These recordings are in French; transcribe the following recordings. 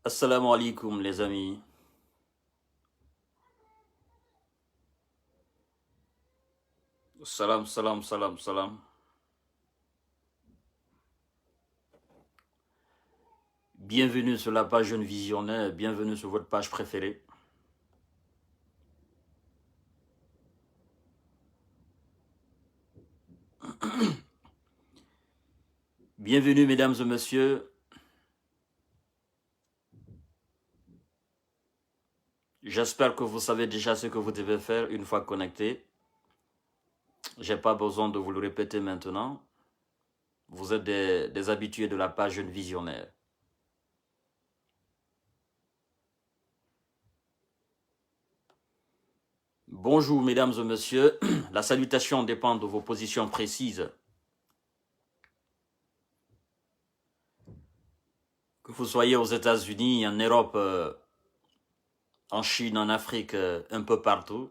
Assalamu alaikum les amis. Salam, salam, salam, salam. Bienvenue sur la page Jeune Visionnaire, bienvenue sur votre page préférée. Bienvenue mesdames et messieurs. J'espère que vous savez déjà ce que vous devez faire une fois connecté. Je n'ai pas besoin de vous le répéter maintenant. Vous êtes des habitués de la page Jeune Visionnaire. Bonjour mesdames et messieurs. La salutation dépend de vos positions précises. Que vous soyez aux États-Unis, en Europe, en Chine, en Afrique, un peu partout.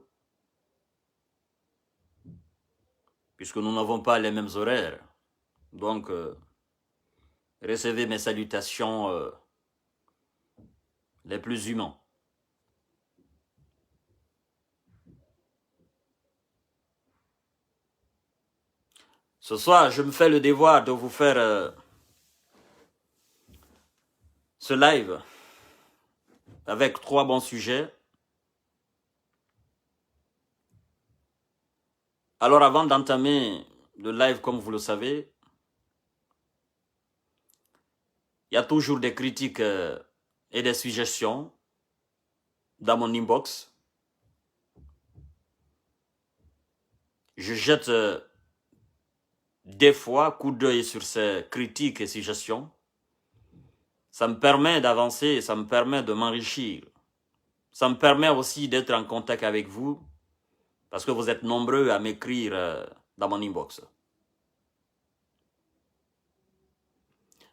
Puisque nous n'avons pas les mêmes horaires. Donc, recevez mes salutations les plus humains. Ce soir, je me fais le devoir de vous faire ce live avec 3 bons sujets. Alors, avant d'entamer le live, comme vous le savez, il y a toujours des critiques et des suggestions dans mon inbox. Je jette des fois coup d'œil sur ces critiques et suggestions. Ça me permet d'avancer, ça me permet de m'enrichir. Ça me permet aussi d'être en contact avec vous, parce que vous êtes nombreux à m'écrire dans mon inbox.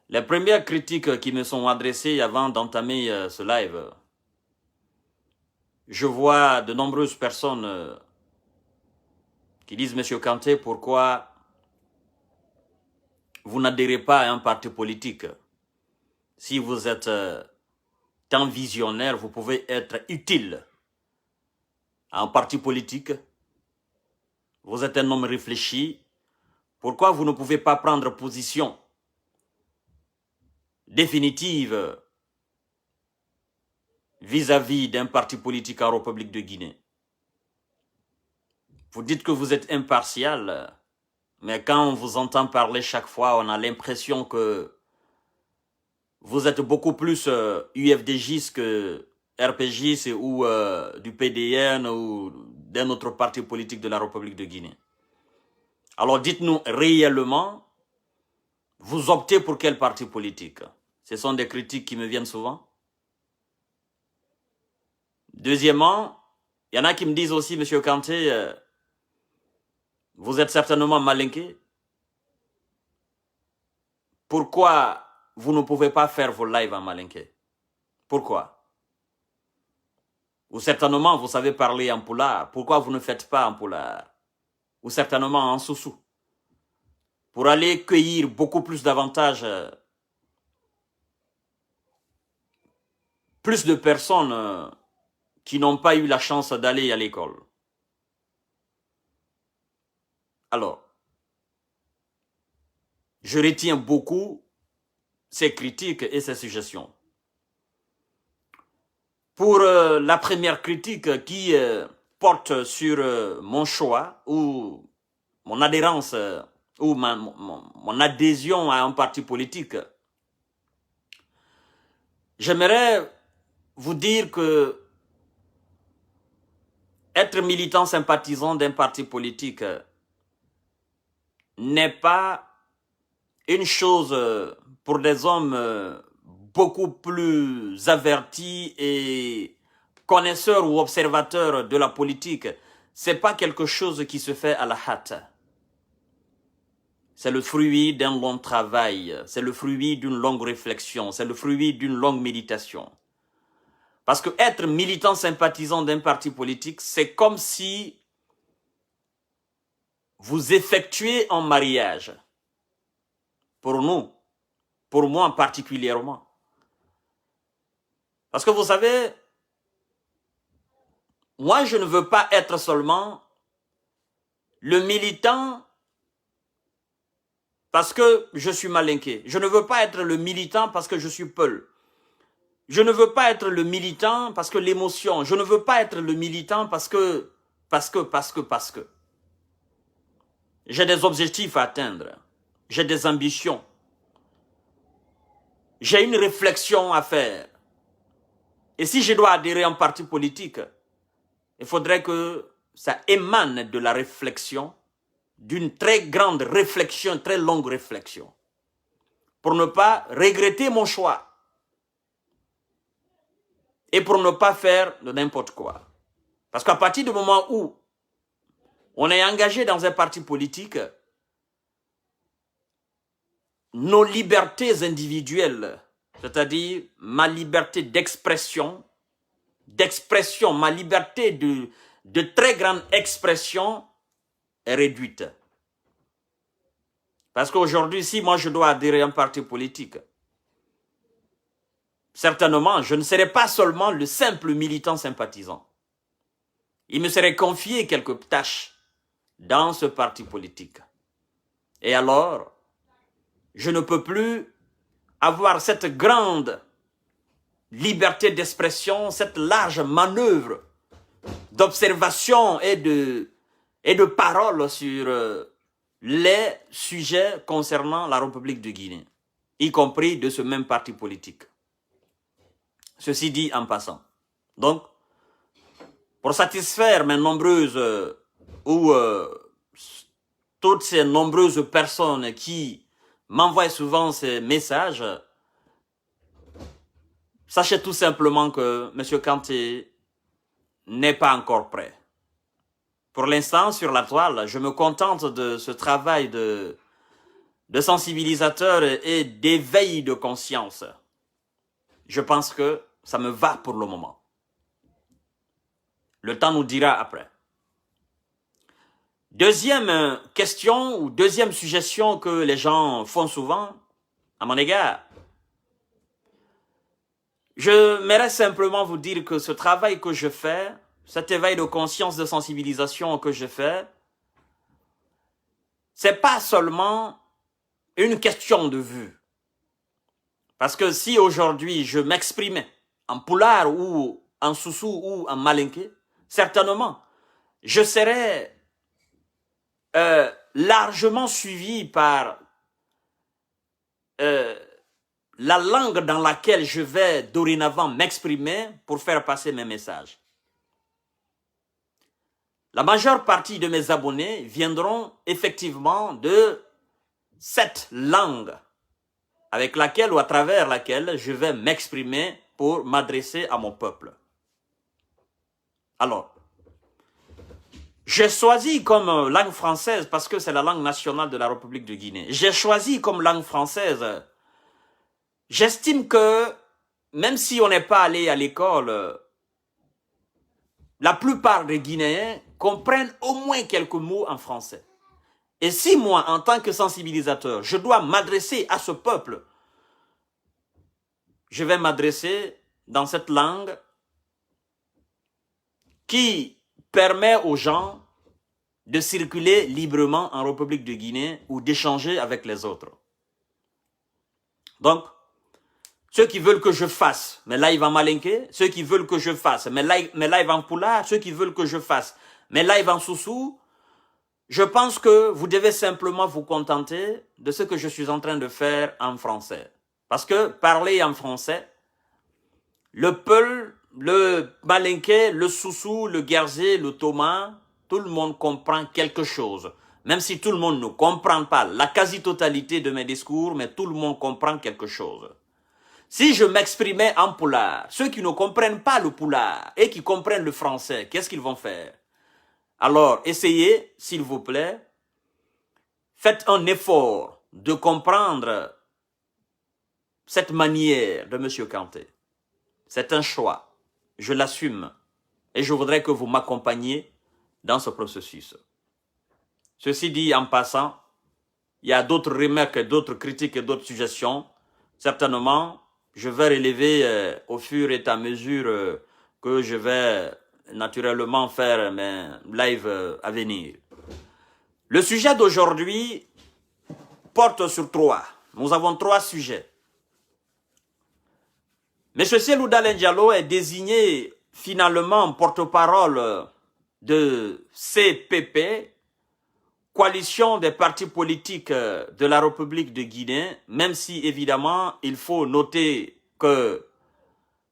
Les premières critiques qui me sont adressées avant d'entamer ce live, je vois de nombreuses personnes qui disent « Monsieur Kanté, pourquoi vous n'adhérez pas à un parti politique? Si vous êtes tant visionnaire, vous pouvez être utile à un parti politique. Vous êtes un homme réfléchi. Pourquoi vous ne pouvez pas prendre position définitive vis-à-vis d'un parti politique en République de Guinée? Vous dites que vous êtes impartial, mais quand on vous entend parler chaque fois, on a l'impression que vous êtes beaucoup plus UFDGiste que RPGiste ou du PDN ou d'un autre parti politique de la République de Guinée. Alors dites-nous réellement, vous optez pour quel parti politique? Ce sont des critiques qui me viennent souvent. Deuxièmement, il y en a qui me disent aussi, Monsieur Kanté, vous êtes certainement malinqué. Pourquoi vous ne pouvez pas faire vos lives en malinqué? Pourquoi? Ou certainement, vous savez parler en poulard. Pourquoi vous ne faites pas en poulard? Ou certainement en soussou. Pour aller cueillir beaucoup plus d'avantages, plus de personnes qui n'ont pas eu la chance d'aller à l'école. Alors, je retiens beaucoup ces critiques et ces suggestions. Pour la première critique qui porte sur mon choix ou mon adhérence ou mon adhésion à un parti politique, j'aimerais vous dire que être militant sympathisant d'un parti politique n'est pas une chose pour des hommes beaucoup plus avertis et connaisseurs ou observateurs de la politique. C'est pas quelque chose qui se fait à la hâte. C'est le fruit d'un long travail, c'est le fruit d'une longue réflexion, c'est le fruit d'une longue méditation. Parce que être militant sympathisant d'un parti politique, c'est comme si vous effectuez un mariage. Pour nous, pour moi particulièrement. Parce que vous savez, moi je ne veux pas être seulement le militant parce que je suis malinqué. Je ne veux pas être le militant parce que je suis peul. Je ne veux pas être le militant parce que l'émotion. Je ne veux pas être le militant parce que. J'ai des objectifs à atteindre. J'ai des ambitions. J'ai une réflexion à faire. Et si je dois adhérer à un parti politique, il faudrait que ça émane de la réflexion, d'une très grande réflexion, très longue réflexion, pour ne pas regretter mon choix et pour ne pas faire de n'importe quoi. Parce qu'à partir du moment où on est engagé dans un parti politique, nos libertés individuelles, c'est-à-dire ma liberté d'expression, ma liberté de très grande expression est réduite. Parce qu'aujourd'hui, si moi je dois adhérer à un parti politique, certainement, je ne serai pas seulement le simple militant sympathisant. Il me serait confié quelques tâches dans ce parti politique. Et alors, je ne peux plus avoir cette grande liberté d'expression, cette large manœuvre d'observation et de parole sur les sujets concernant la République de Guinée, y compris de ce même parti politique. Ceci dit en passant. Donc, pour satisfaire mes nombreuses toutes ces nombreuses personnes qui m'envoient souvent ces messages, sachez tout simplement que M. Kanté n'est pas encore prêt. Pour l'instant, sur la toile, je me contente de ce travail de sensibilisateur et d'éveil de conscience. Je pense que ça me va pour le moment. Le temps nous dira après. Deuxième question ou deuxième suggestion que les gens font souvent à mon égard. Je m'aimerais simplement vous dire que ce travail que je fais, cet éveil de conscience, de sensibilisation que je fais, c'est pas seulement une question de vue. Parce que si aujourd'hui je m'exprimais en pulaar ou en soussou ou en malinké, certainement, je serais largement suivi par la langue dans laquelle je vais dorénavant m'exprimer pour faire passer mes messages. La majeure partie de mes abonnés viendront effectivement de cette langue avec laquelle ou à travers laquelle je vais m'exprimer pour m'adresser à mon peuple. Alors, j'ai choisi comme langue française, parce que c'est la langue nationale de la République de Guinée, j'ai choisi comme langue française, j'estime que même si on n'est pas allé à l'école, la plupart des Guinéens comprennent au moins quelques mots en français. Et si moi, en tant que sensibilisateur, je dois m'adresser à ce peuple, je vais m'adresser dans cette langue qui permet aux gens de circuler librement en République de Guinée ou d'échanger avec les autres. Donc, ceux qui veulent que je fasse mes lives en malinké, ceux qui veulent que je fasse mes lives en pulaar, ceux qui veulent que je fasse mes lives en soussou, je pense que vous devez simplement vous contenter de ce que je suis en train de faire en français. Parce que parler en français, le peul, le malinké, le soussou, le guerzé, le toma, tout le monde comprend quelque chose. Même si tout le monde ne comprend pas la quasi-totalité de mes discours, mais tout le monde comprend quelque chose. Si je m'exprimais en pulaar, ceux qui ne comprennent pas le pulaar et qui comprennent le français, qu'est-ce qu'ils vont faire? Alors, essayez, s'il vous plaît, faites un effort de comprendre cette manière de M. Kanté. C'est un choix, je l'assume, et je voudrais que vous m'accompagniez dans ce processus. Ceci dit, en passant, il y a d'autres remarques, d'autres critiques et d'autres suggestions. Certainement, je vais relever au fur et à mesure que je vais naturellement faire mes lives à venir. Le sujet d'aujourd'hui porte sur trois. Nous avons trois sujets. M. Cellou Dalein Diallo est désigné finalement porte-parole de CPP, coalition des partis politiques de la République de Guinée, même si évidemment il faut noter que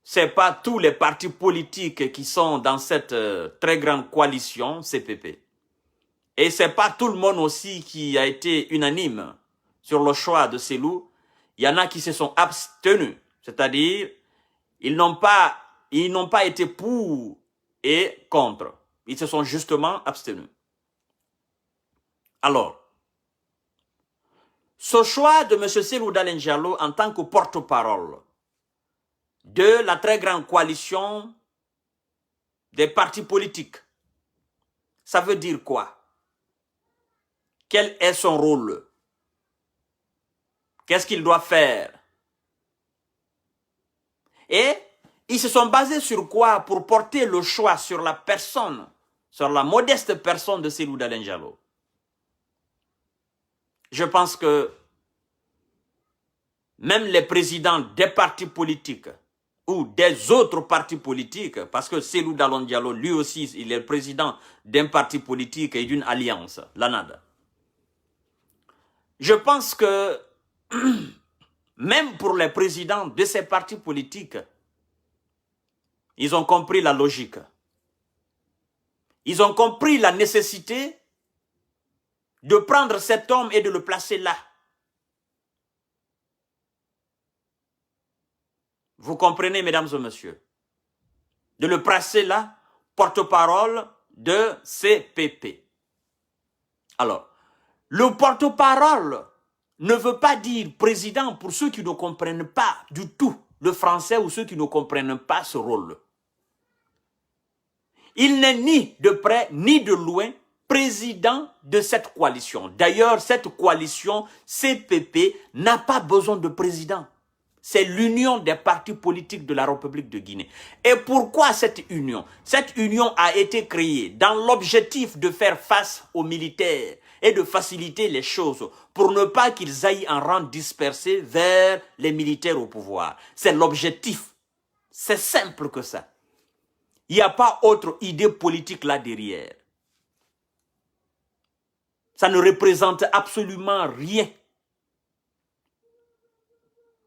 ce n'est pas tous les partis politiques qui sont dans cette très grande coalition CPP. Et ce n'est pas tout le monde aussi qui a été unanime sur le choix de Cellou. Il y en a qui se sont abstenus, c'est-à-dire ils n'ont pas été pour et contre. Ils se sont justement abstenus. Alors, ce choix de M. Cellou Dalein Diallo en tant que porte-parole de la très grande coalition des partis politiques, ça veut dire quoi? Quel est son rôle? Qu'est-ce qu'il doit faire? Et ils se sont basés sur quoi pour porter le choix sur la personne, sur la modeste personne de Cellou Dalein Diallo? Je pense que même les présidents des partis politiques ou des autres partis politiques, parce que Cellou Dalein Diallo, lui aussi, il est le président d'un parti politique et d'une alliance, l'ANAD. Je pense que même pour les présidents de ces partis politiques, ils ont compris la logique. Ils ont compris la nécessité de prendre cet homme et de le placer là. Vous comprenez, mesdames et messieurs? De le placer là, porte-parole de CPP. Alors, le porte-parole ne veut pas dire président pour ceux qui ne comprennent pas du tout le français ou ceux qui ne comprennent pas ce rôle. Il n'est ni de près ni de loin président de cette coalition. D'ailleurs, cette coalition CPP n'a pas besoin de président. C'est l'union des partis politiques de la République de Guinée. Et pourquoi cette union? Cette union a été créée dans l'objectif de faire face aux militaires et de faciliter les choses pour ne pas qu'ils aillent en rang dispersé vers les militaires au pouvoir. C'est l'objectif. C'est simple que ça. Il n'y a pas autre idée politique là derrière. Ça ne représente absolument rien.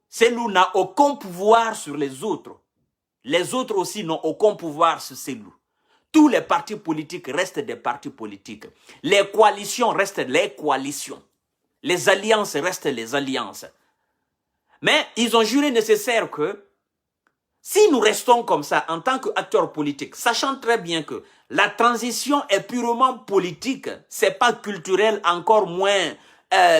Cellou n'a aucun pouvoir sur les autres. Les autres aussi n'ont aucun pouvoir sur Cellou. Tous les partis politiques restent des partis politiques. Les coalitions restent les coalitions. Les alliances restent les alliances. Mais ils ont juré nécessaire que si nous restons comme ça en tant qu'acteurs politiques, sachant très bien que la transition est purement politique, c'est pas culturel, encore moins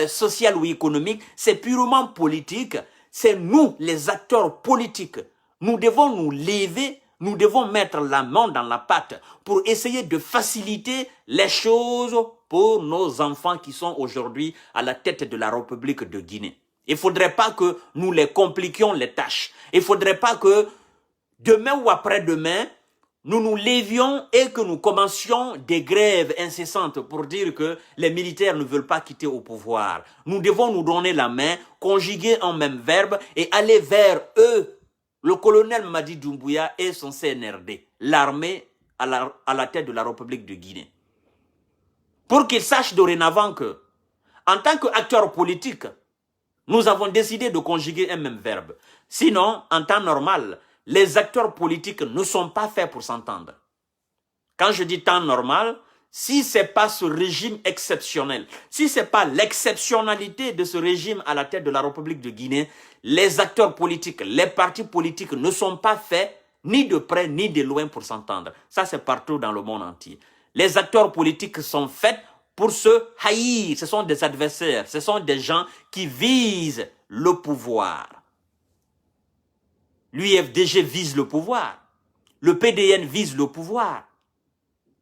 social ou économique, c'est purement politique. C'est nous, les acteurs politiques. Nous devons nous lever, nous devons mettre la main dans la pâte pour essayer de faciliter les choses pour nos enfants qui sont aujourd'hui à la tête de la République de Guinée. Il ne faudrait pas que nous les compliquions les tâches. Il ne faudrait pas que demain ou après-demain, nous nous levions et que nous commencions des grèves incessantes pour dire que les militaires ne veulent pas quitter au pouvoir. Nous devons nous donner la main, conjuguer un même verbe et aller vers eux. Le colonel Mamadi Doumbouya et son CNRD, l'armée à la tête de la République de Guinée. Pour qu'ils sachent dorénavant que, en tant qu'acteurs politiques, nous avons décidé de conjuguer un même verbe. Sinon, en temps normal, les acteurs politiques ne sont pas faits pour s'entendre. Quand je dis temps normal, si ce n'est pas ce régime exceptionnel, si ce n'est pas l'exceptionnalité de ce régime à la tête de la République de Guinée, les acteurs politiques, les partis politiques ne sont pas faits ni de près ni de loin pour s'entendre. Ça, c'est partout dans le monde entier. Les acteurs politiques sont faits pour se haïr. Ce sont des adversaires, ce sont des gens qui visent le pouvoir. L'UFDG vise le pouvoir. Le PDN vise le pouvoir.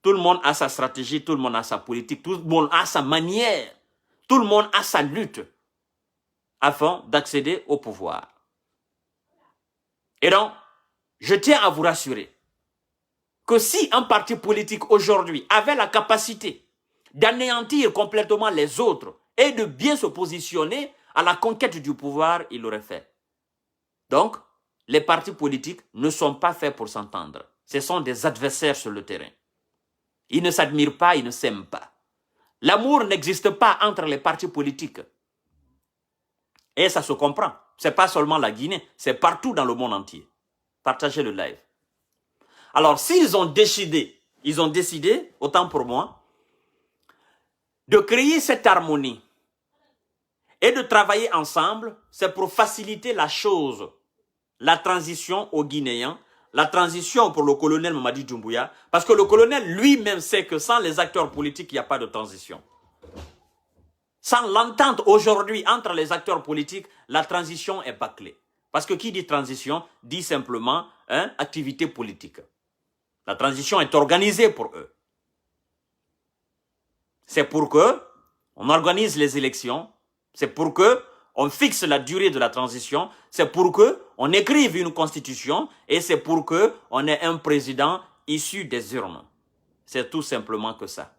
Tout le monde a sa stratégie, tout le monde a sa politique, tout le monde a sa manière, tout le monde a sa lutte afin d'accéder au pouvoir. Et donc, je tiens à vous rassurer que si un parti politique aujourd'hui avait la capacité d'anéantir complètement les autres et de bien se positionner à la conquête du pouvoir, il l'aurait fait. Donc, les partis politiques ne sont pas faits pour s'entendre. Ce sont des adversaires sur le terrain. Ils ne s'admirent pas, ils ne s'aiment pas. L'amour n'existe pas entre les partis politiques. Et ça se comprend. Ce n'est pas seulement la Guinée, c'est partout dans le monde entier. Partagez le live. Alors, s'ils ont décidé, autant pour moi, de créer cette harmonie et de travailler ensemble, c'est pour faciliter la chose, la transition aux Guinéens, la transition pour le colonel Mamadi Doumbouya, parce que le colonel lui-même sait que sans les acteurs politiques, il n'y a pas de transition. Sans l'entente aujourd'hui entre les acteurs politiques, la transition est bâclée. Parce que qui dit transition, dit simplement activité politique. La transition est organisée pour eux. C'est pour que on organise les élections, c'est pour que on fixe la durée de la transition, c'est pour que on écrive une constitution et c'est pour que on ait un président issu des urnes. C'est tout simplement que ça.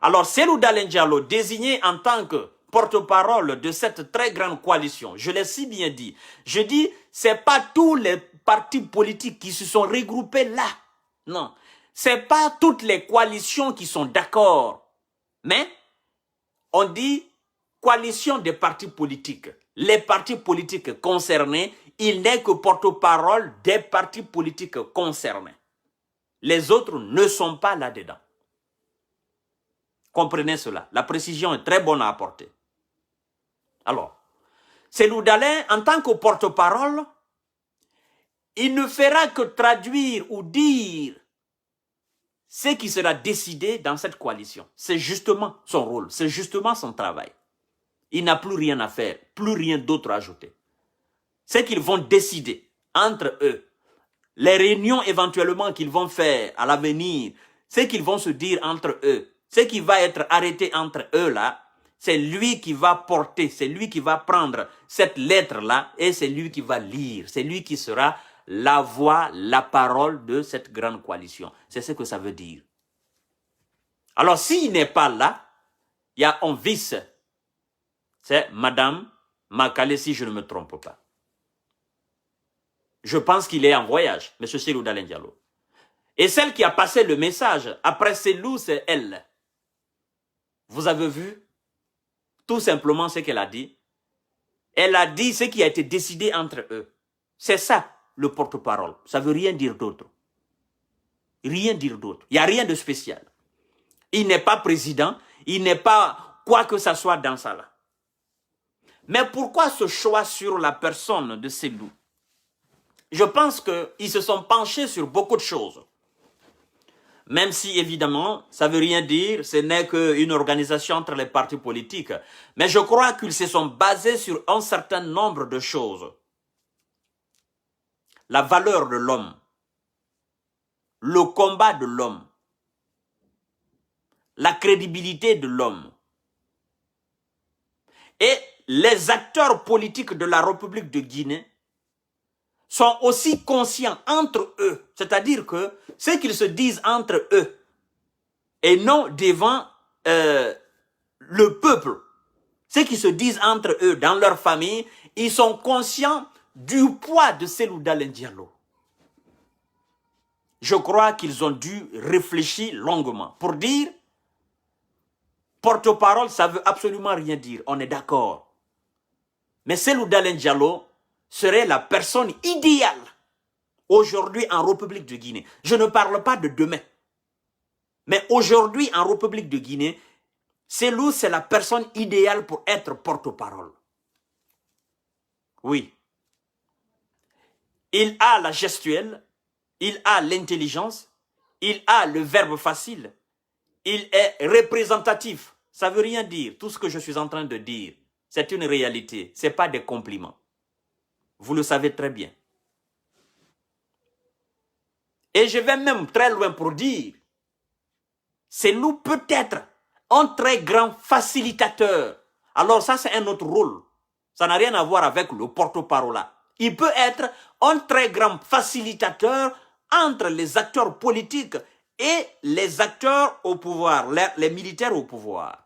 Alors, Cellou Dalein Diallo, désigné en tant que porte-parole de cette très grande coalition, je l'ai si bien dit, je dis, c'est pas tous les partis politiques qui se sont regroupés là. Non, c'est pas toutes les coalitions qui sont d'accord. Mais, on dit coalition des partis politiques. Les partis politiques concernés, il n'est que porte-parole des partis politiques concernés. Les autres ne sont pas là-dedans. Comprenez cela. La précision est très bonne à apporter. Alors, Cellou Dalein, en tant que porte-parole, il ne fera que traduire ou dire ce qui sera décidé dans cette coalition. C'est justement son rôle, c'est justement son travail. Il n'a plus rien à faire, plus rien d'autre à ajouter. C'est qu'ils vont décider entre eux, les réunions éventuellement qu'ils vont faire à l'avenir, ce qu'ils vont se dire entre eux, ce qui va être arrêté entre eux là, c'est lui qui va porter, c'est lui qui va prendre cette lettre-là et c'est lui qui va lire, c'est lui qui sera la voix, la parole de cette grande coalition. C'est ce que ça veut dire. Alors, s'il n'est pas là, il y a un vice. C'est Madame Makale, si je ne me trompe pas. Je pense qu'il est en voyage, M. Cellou Dalein Diallo. Et celle qui a passé le message, après Cellou, c'est elle. Vous avez vu tout simplement ce qu'elle a dit. Elle a dit ce qui a été décidé entre eux. C'est ça, le porte-parole. Ça ne veut rien dire d'autre. Rien dire d'autre. Il n'y a rien de spécial. Il n'est pas président, il n'est pas quoi que ce soit dans ça là. Mais pourquoi ce choix sur la personne de Cellou? Je pense qu'ils se sont penchés sur beaucoup de choses. Même si, évidemment, ça ne veut rien dire, ce n'est qu'une organisation entre les partis politiques. Mais je crois qu'ils se sont basés sur un certain nombre de choses. La valeur de l'homme, le combat de l'homme, la crédibilité de l'homme. Et les acteurs politiques de la République de Guinée sont aussi conscients entre eux, c'est-à-dire que ce qu'ils se disent entre eux et non devant le peuple, ce qu'ils se disent entre eux dans leur famille, ils sont conscients du poids de Cellou Dalein Diallo. Je crois qu'ils ont dû réfléchir longuement pour dire porte-parole, ça ne veut absolument rien dire, on est d'accord. Mais Cellou Dalein Diallo serait la personne idéale aujourd'hui en République de Guinée. Je ne parle pas de demain. Mais aujourd'hui en République de Guinée, Cellou, c'est la personne idéale pour être porte-parole. Oui. Il a la gestuelle, il a l'intelligence, il a le verbe facile, il est représentatif. Ça ne veut rien dire. Tout ce que je suis en train de dire, c'est une réalité. Ce n'est pas des compliments. Vous le savez très bien. Et je vais même très loin pour dire, Cellou peut être un très grand facilitateur. Alors ça, c'est un autre rôle. Ça n'a rien à voir avec le porte-parole là. Il peut être un très grand facilitateur entre les acteurs politiques et les acteurs au pouvoir, les militaires au pouvoir.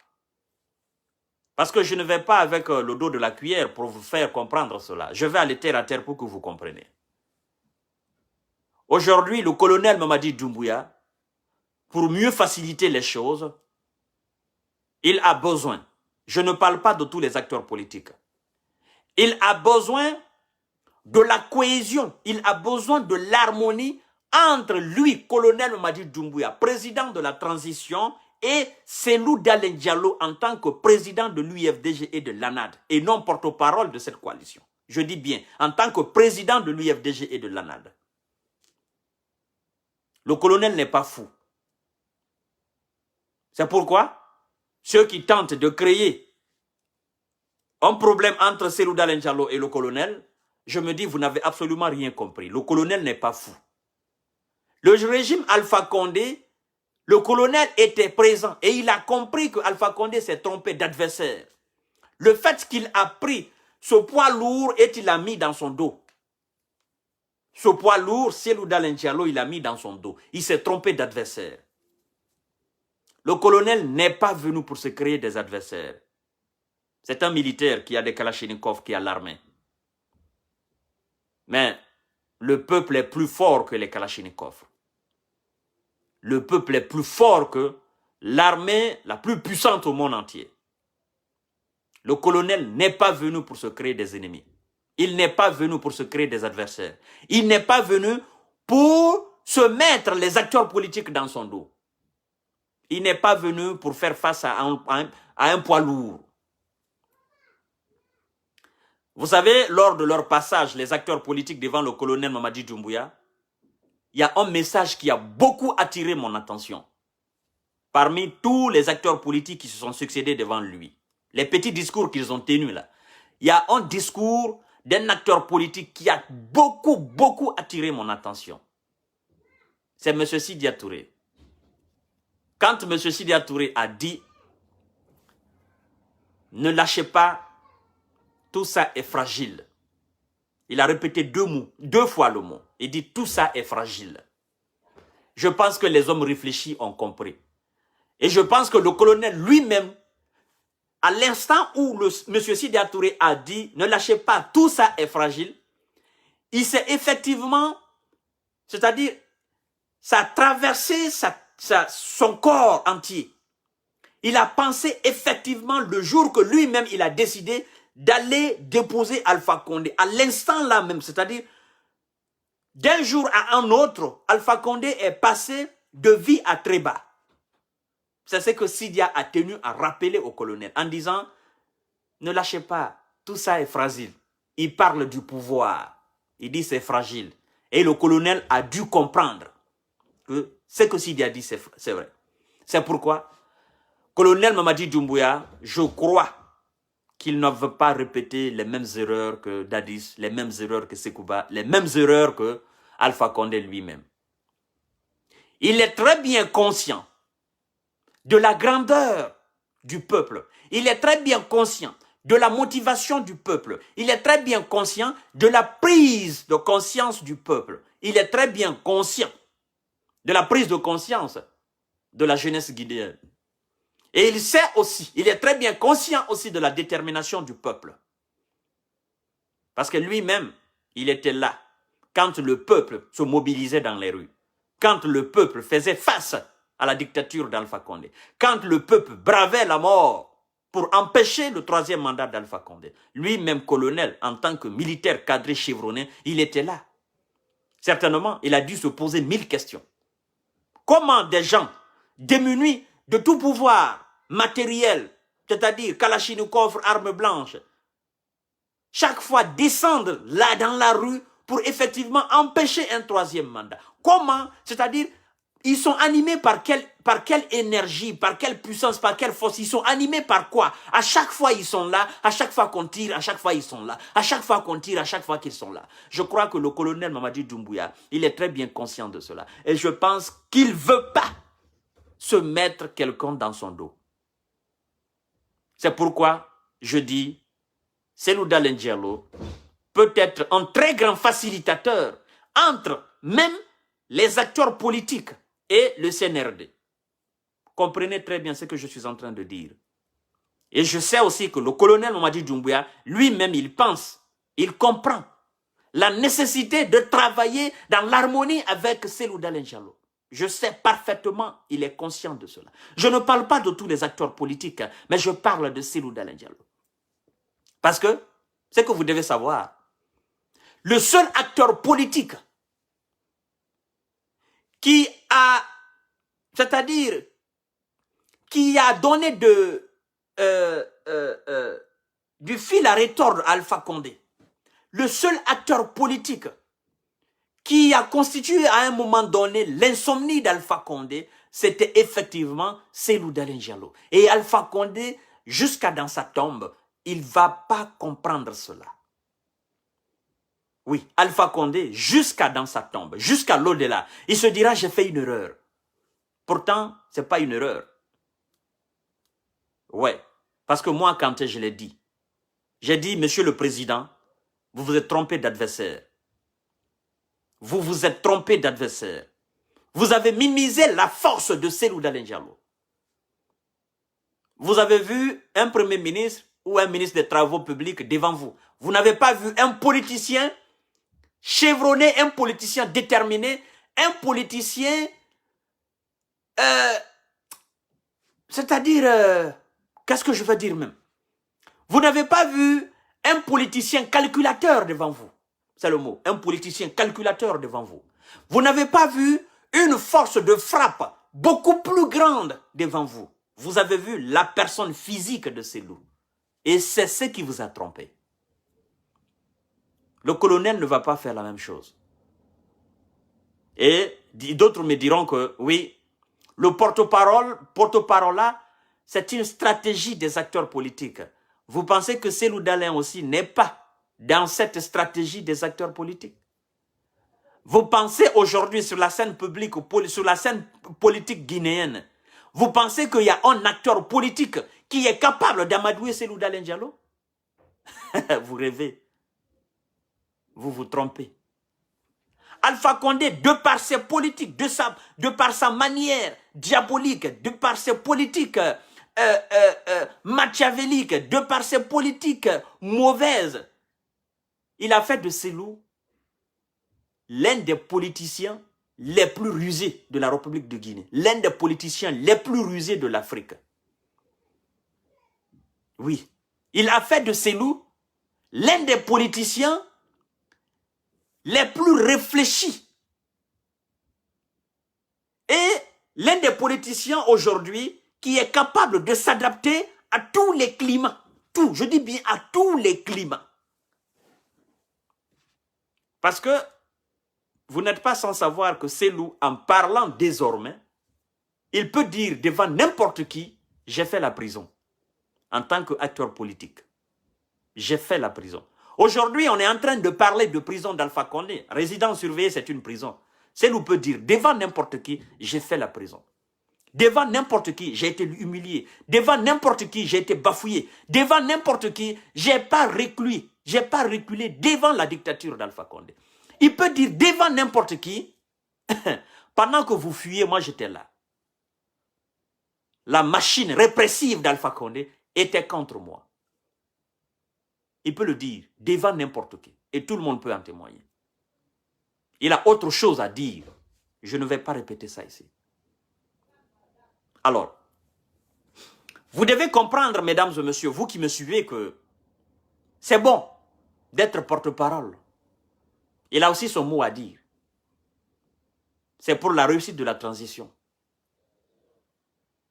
Parce que je ne vais pas avec le dos de la cuillère pour vous faire comprendre cela. Je vais aller terre à terre pour que vous compreniez. Aujourd'hui, le colonel Mamadi Doumbouya, pour mieux faciliter les choses, il a besoin, je ne parle pas de tous les acteurs politiques, il a besoin de la cohésion, il a besoin de l'harmonie entre lui, colonel Mamadi Doumbouya, président de la transition, et Cellou Dalein Diallo en tant que président de l'UFDG et de l'ANAD, et non porte-parole de cette coalition. Je dis bien, en tant que président de l'UFDG et de l'ANAD. Le colonel n'est pas fou. C'est pourquoi ceux qui tentent de créer un problème entre Cellou Dalein Diallo et le colonel, je me dis, vous n'avez absolument rien compris. Le colonel n'est pas fou. Le régime Alpha Condé, le colonel était présent et il a compris que Alpha Condé s'est trompé d'adversaire. Le fait qu'il a pris ce poids lourd et il l'a mis dans son dos. Ce poids lourd, Cellou Dalein Diallo, il l'a mis dans son dos. Il s'est trompé d'adversaire. Le colonel n'est pas venu pour se créer des adversaires. C'est un militaire qui a des kalachnikovs, qui a l'armée. Mais le peuple est plus fort que les kalachnikovs. Le peuple est plus fort que l'armée la plus puissante au monde entier. Le colonel n'est pas venu pour se créer des ennemis. Il n'est pas venu pour se créer des adversaires. Il n'est pas venu pour se mettre les acteurs politiques dans son dos. Il n'est pas venu pour faire face à un poids lourd. Vous savez, lors de leur passage, les acteurs politiques devant le colonel Mamadi Doumbouya, il y a un message qui a beaucoup attiré mon attention. Parmi tous les acteurs politiques qui se sont succédés devant lui, les petits discours qu'ils ont tenus là, il y a un discours d'un acteur politique qui a beaucoup attiré mon attention. C'est M. Sidya Touré. Quand M. Sidya Touré a dit « Ne lâchez pas, tout ça est fragile », il a répété deux fois le mot. Il dit « Tout ça est fragile ». Je pense que les hommes réfléchis ont compris. Et je pense que le colonel lui-même, à l'instant où M. Sidya Touré a dit « Ne lâchez pas, tout ça est fragile », il s'est effectivement, c'est-à-dire, ça a traversé son corps entier. Il a pensé effectivement le jour que lui-même il a décidé d'aller déposer Alpha Condé. À l'instant là même, c'est-à-dire, d'un jour à un autre, Alpha Condé est passé de vie à très bas. C'est ce que Sidya a tenu à rappeler au colonel en disant « Ne lâchez pas, tout ça est fragile ». Il parle du pouvoir. Il dit c'est fragile. Et le colonel a dû comprendre que ce que Sidya dit, c'est vrai. C'est pourquoi, colonel Mamadi Doumbouya, je crois qu'il ne veut pas répéter les mêmes erreurs que Dadis, les mêmes erreurs que Sekouba, les mêmes erreurs que Alpha Condé lui-même. Il est très bien conscient de la grandeur du peuple. Il est très bien conscient de la motivation du peuple. Il est très bien conscient de la prise de conscience du peuple. Il est très bien conscient de la prise de conscience de la jeunesse guinéenne. Et il sait aussi, il est très bien conscient aussi de la détermination du peuple. Parce que lui-même, il était là quand le peuple se mobilisait dans les rues. Quand le peuple faisait face à la dictature d'Alpha Condé. Quand le peuple bravait la mort pour empêcher le troisième mandat d'Alpha Condé. Lui-même colonel, en tant que militaire cadré chevronné, il était là. Certainement, il a dû se poser 1000 questions. Comment des gens démunis de tout pouvoir matériel, c'est-à-dire Kalachnikov, armes blanches, chaque fois descendre là dans la rue pour effectivement empêcher un troisième mandat. Comment? C'est-à-dire, ils sont animés par quelle énergie, par quelle puissance, par quelle force? Ils sont animés par quoi? À chaque fois, ils sont là. À chaque fois qu'on tire, à chaque fois, ils sont là. À chaque fois qu'on tire, à chaque fois qu'ils sont là. Je crois que le colonel Mamadi Doumbouya, il est très bien conscient de cela. Et je pense qu'il ne veut pas se mettre quelqu'un dans son dos. C'est pourquoi je dis, Cellou Dalein Diallo, peut être un très grand facilitateur entre même les acteurs politiques et le CNRD. Comprenez très bien ce que je suis en train de dire. Et je sais aussi que le colonel Mamadi Doumbouya, lui-même, il pense, il comprend la nécessité de travailler dans l'harmonie avec Cellou Dalein Diallo. Je sais parfaitement, il est conscient de cela. Je ne parle pas de tous les acteurs politiques, mais je parle de Cellou Dalein Diallo. Parce que, ce que vous devez savoir, le seul acteur politique qui a, c'est-à-dire, qui a donné du fil à retordre à Alpha Condé, le seul acteur politique qui a constitué à un moment donné l'insomnie d'Alpha Condé, c'était effectivement Cellou Dalein Diallo. Et Alpha Condé, jusqu'à dans sa tombe, il ne va pas comprendre cela. Oui, Alpha Condé, jusqu'à dans sa tombe, jusqu'à l'au-delà, il se dira, j'ai fait une erreur. Pourtant, ce n'est pas une erreur. Ouais, parce que moi, quand je l'ai dit, j'ai dit, monsieur le président, vous vous êtes trompé d'adversaire. Vous vous êtes trompé d'adversaire. Vous avez minimisé la force de Cellou Dalein Diallo. Vous avez vu un premier ministre ou un ministre des Travaux publics devant vous. Vous n'avez pas vu un politicien chevronné, un politicien déterminé, un politicien, c'est-à-dire, qu'est-ce que je veux dire même? Vous n'avez pas vu un politicien calculateur devant vous. C'est le mot, un politicien calculateur devant vous. Vous n'avez pas vu une force de frappe beaucoup plus grande devant vous. Vous avez vu la personne physique de Cellou. Et c'est ce qui vous a trompé. Le colonel ne va pas faire la même chose. Et d'autres me diront que, oui, le porte-parole là, c'est une stratégie des acteurs politiques. Vous pensez que Cellou Dalein aussi n'est pas dans cette stratégie des acteurs politiques? Vous pensez aujourd'hui sur la scène publique, sur la scène politique guinéenne, vous pensez qu'il y a un acteur politique qui est capable d'amadouer Cellou Dalein Diallo? Vous rêvez. Vous vous trompez. Alpha Condé, de par ses politiques, de par sa manière diabolique, de par ses politiques machiavéliques, de par ses politiques mauvaises, il a fait de Cellou l'un des politiciens les plus rusés de la République de Guinée, l'un des politiciens les plus rusés de l'Afrique. Oui, il a fait de Cellou l'un des politiciens les plus réfléchis. Et l'un des politiciens aujourd'hui qui est capable de s'adapter à tous les climats. Tout, je dis bien à tous les climats. Parce que vous n'êtes pas sans savoir que Cellou, en parlant désormais, il peut dire devant n'importe qui, j'ai fait la prison. En tant qu'acteur politique. J'ai fait la prison. Aujourd'hui, on est en train de parler de prison d'Alpha Condé. Résidence surveillée, c'est une prison. Cellou peut dire, devant n'importe qui, j'ai fait la prison. Devant n'importe qui, j'ai été humilié. Devant n'importe qui, j'ai été bafouillé. Devant n'importe qui, j'ai pas reculé devant la dictature d'Alpha Condé. Il peut dire devant n'importe qui, pendant que vous fuyez, moi j'étais là. La machine répressive d'Alpha Condé était contre moi. Il peut le dire devant n'importe qui. Et tout le monde peut en témoigner. Il a autre chose à dire. Je ne vais pas répéter ça ici. Alors, vous devez comprendre, mesdames et messieurs, vous qui me suivez, que c'est bon d'être porte-parole. Il a aussi son mot à dire. C'est pour la réussite de la transition.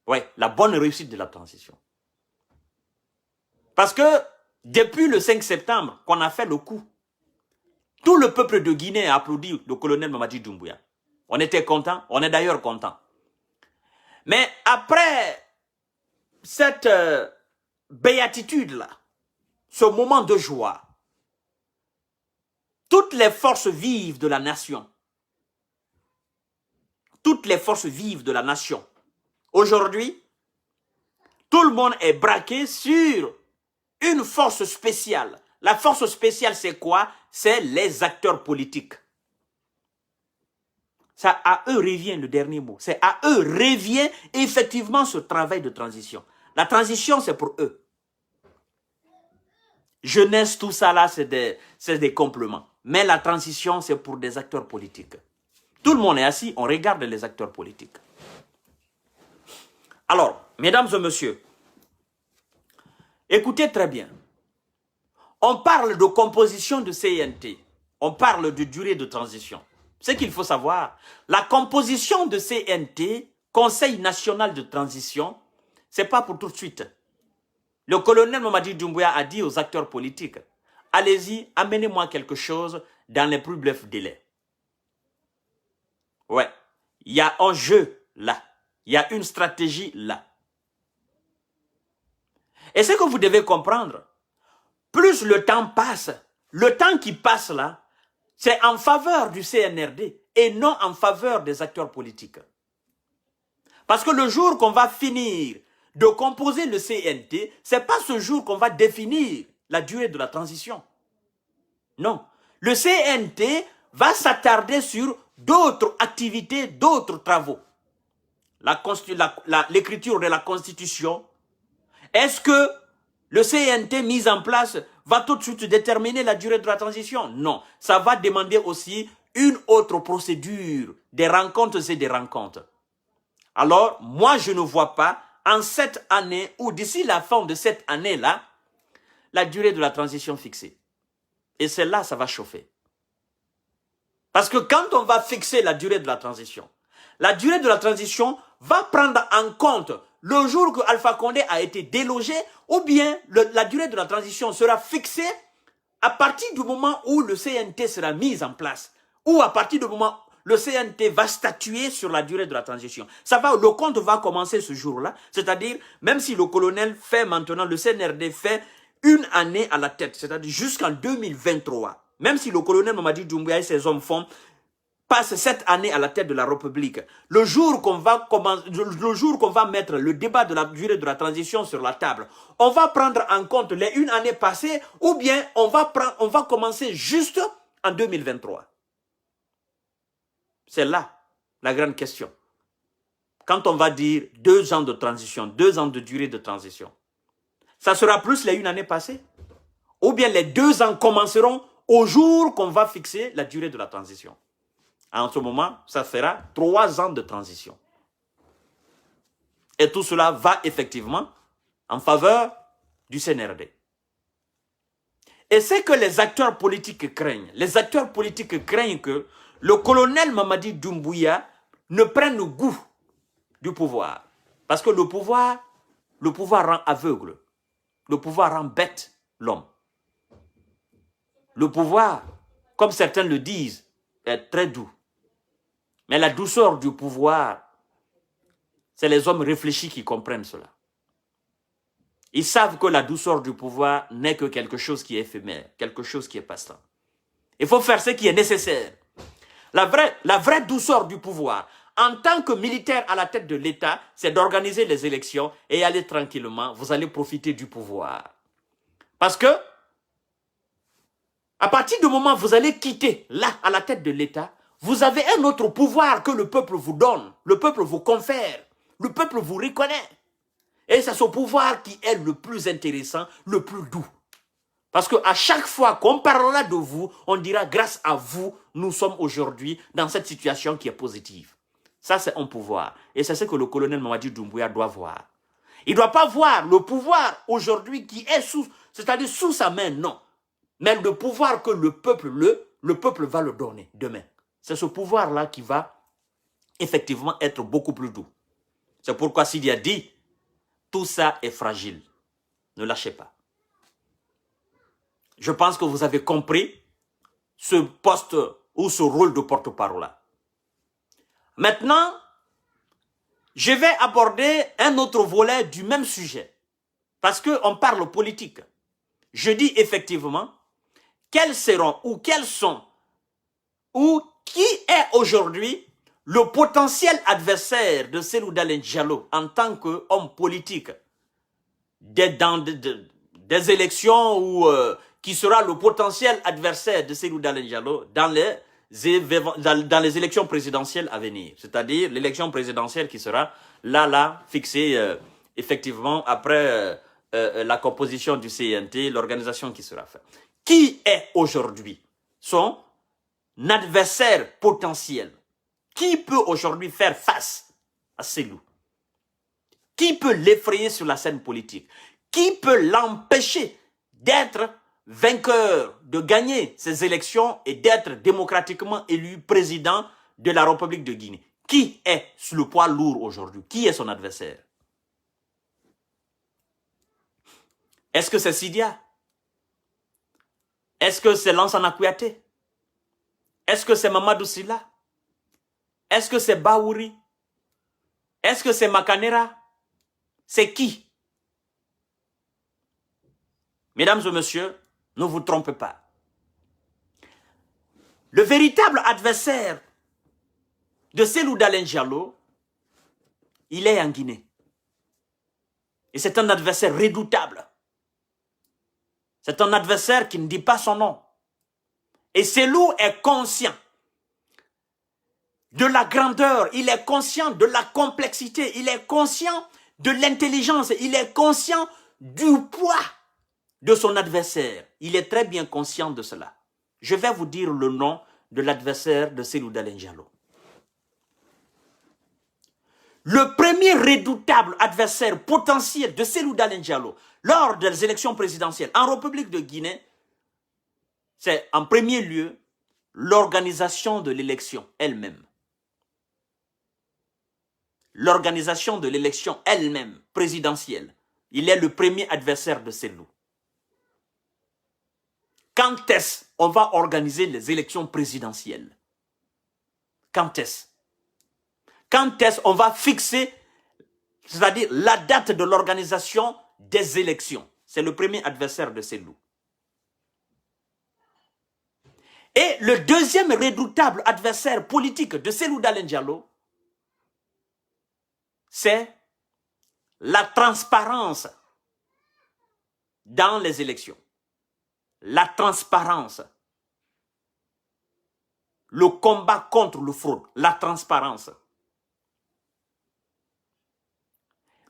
Oui, la bonne réussite de la transition. Parce que depuis le 5 septembre qu'on a fait le coup, tout le peuple de Guinée a applaudi le colonel Mamadi Doumbouya. On était content, on est d'ailleurs content. Mais après cette béatitude-là, ce moment de joie, toutes les forces vives de la nation, aujourd'hui, tout le monde est braqué sur une force spéciale, La force spéciale, c'est quoi? C'est les acteurs politiques. Ça, à eux revient le dernier mot. C'est à eux revient effectivement ce travail de transition. La transition, c'est pour eux. Jeunesse, tout ça là, c'est des compléments. Mais la transition, c'est pour des acteurs politiques. Tout le monde est assis, on regarde les acteurs politiques. Alors, mesdames et messieurs, écoutez très bien. On parle de composition de CNT. On parle de durée de transition. Ce qu'il faut savoir, la composition de CNT, Conseil national de transition, ce n'est pas pour tout de suite. Le colonel Mamadi Doumbouya a dit aux acteurs politiques, allez-y, amenez-moi quelque chose dans les plus brefs délais. Ouais, il y a un jeu là, il y a une stratégie là. Et ce que vous devez comprendre, plus le temps passe, le temps qui passe là, c'est en faveur du CNRD et non en faveur des acteurs politiques. Parce que le jour qu'on va finir de composer le CNT, ce n'est pas ce jour qu'on va définir la durée de la transition. Non. Le CNT va s'attarder sur d'autres activités, d'autres travaux. L'écriture de la Constitution. Est-ce que le CNT mis en place va tout de suite déterminer la durée de la transition? Non. Ça va demander aussi une autre procédure, des rencontres et des rencontres. Alors, moi, je ne vois pas en cette année ou d'ici la fin de cette année-là, la durée de la transition fixée. Et c'est là, ça va chauffer. Parce que quand on va fixer la durée de la transition va prendre en compte le jour que Alpha Condé a été délogé, ou bien la durée de la transition sera fixée à partir du moment où le CNT sera mis en place, ou à partir du moment où le CNT va statuer sur la durée de la transition. Le compte va commencer ce jour-là, c'est-à-dire, même si le colonel fait maintenant, le CNRD fait une année à la tête, c'est-à-dire jusqu'en 2023, même si le colonel Mamadi Doumbouya et ses hommes passe cette année à la tête de la République, le jour qu'on va mettre le débat de la durée de la transition sur la table, on va prendre en compte les une année passée ou bien on va commencer juste en 2023. C'est là la grande question. Quand on va dire 2 ans de transition, 2 ans de durée de transition, ça sera plus les une année passée ou bien les 2 ans commenceront au jour qu'on va fixer la durée de la transition. En ce moment, ça fera 3 ans de transition. Et tout cela va effectivement en faveur du CNRD. Et c'est que les acteurs politiques craignent. Les acteurs politiques craignent que le colonel Mamadi Doumbouya ne prenne goût du pouvoir. Parce que le pouvoir rend aveugle. Le pouvoir rend bête l'homme. Le pouvoir, comme certains le disent, est très doux. Mais la douceur du pouvoir, c'est les hommes réfléchis qui comprennent cela. Ils savent que la douceur du pouvoir n'est que quelque chose qui est éphémère, quelque chose qui est passant. Il faut faire ce qui est nécessaire. La vraie douceur du pouvoir, en tant que militaire à la tête de l'État, c'est d'organiser les élections et aller tranquillement. Vous allez profiter du pouvoir. Parce que, à partir du moment où vous allez quitter là, à la tête de l'État, vous avez un autre pouvoir que le peuple vous donne, le peuple vous confère, le peuple vous reconnaît. Et c'est ce pouvoir qui est le plus intéressant, le plus doux. Parce qu'à chaque fois qu'on parlera de vous, on dira grâce à vous, nous sommes aujourd'hui dans cette situation qui est positive. Ça, c'est un pouvoir. Et c'est ce que le colonel Mamadi Doumbouya doit voir. Il ne doit pas voir le pouvoir aujourd'hui qui est c'est-à-dire sous sa main, non. Mais le pouvoir que le peuple va le donner demain. C'est ce pouvoir-là qui va effectivement être beaucoup plus doux. C'est pourquoi Sidi a dit, tout ça est fragile. Ne lâchez pas. Je pense que vous avez compris ce poste ou ce rôle de porte-parole. Maintenant, je vais aborder un autre volet du même sujet. Parce qu'on parle politique. Je dis effectivement, quels seront ou quels sont ou qui est aujourd'hui le potentiel adversaire de Cellou Dalein Diallo en tant qu'homme politique dans des élections qui sera le potentiel adversaire de Cellou Dalein Diallo dans les élections présidentielles à venir. C'est-à-dire l'élection présidentielle qui sera là, fixée effectivement après la composition du CNT, l'organisation qui sera faite. Qui est aujourd'hui son adversaire potentiel? Qui peut aujourd'hui faire face à Cellou? Qui peut l'effrayer sur la scène politique? Qui peut l'empêcher d'être vainqueur, de gagner ces élections et d'être démocratiquement élu président de la République de Guinée? Qui est sur le poids lourd aujourd'hui? Qui est son adversaire? Est-ce que c'est Sidia? Est-ce que c'est Lansana Kouyaté? Est-ce que c'est Mamadou Sylla? Est-ce que c'est Baouri? Est-ce que c'est Makanera? C'est qui? Mesdames et messieurs, ne vous trompez pas. Le véritable adversaire de Cellou Dalein Diallo, il est en Guinée. Et c'est un adversaire redoutable. C'est un adversaire qui ne dit pas son nom. Et Cellou est conscient de la grandeur, il est conscient de la complexité, il est conscient de l'intelligence, il est conscient du poids de son adversaire. Il est très bien conscient de cela. Je vais vous dire le nom de l'adversaire de Cellou Dalein Diallo. Le premier redoutable adversaire potentiel de Cellou Dalein Diallo lors des élections présidentielles en République de Guinée, c'est en premier lieu l'organisation de l'élection elle-même. L'organisation de l'élection elle-même, présidentielle. Il est le premier adversaire de Cellou. Quand est-ce qu'on va organiser les élections présidentielles? Quand est-ce? Quand est-ce qu'on va fixer, c'est-à-dire la date de l'organisation des élections? C'est le premier adversaire de Cellou. Et le deuxième redoutable adversaire politique de Cellou Dalein Diallo, c'est la transparence dans les élections. La transparence. Le combat contre le fraude. La transparence.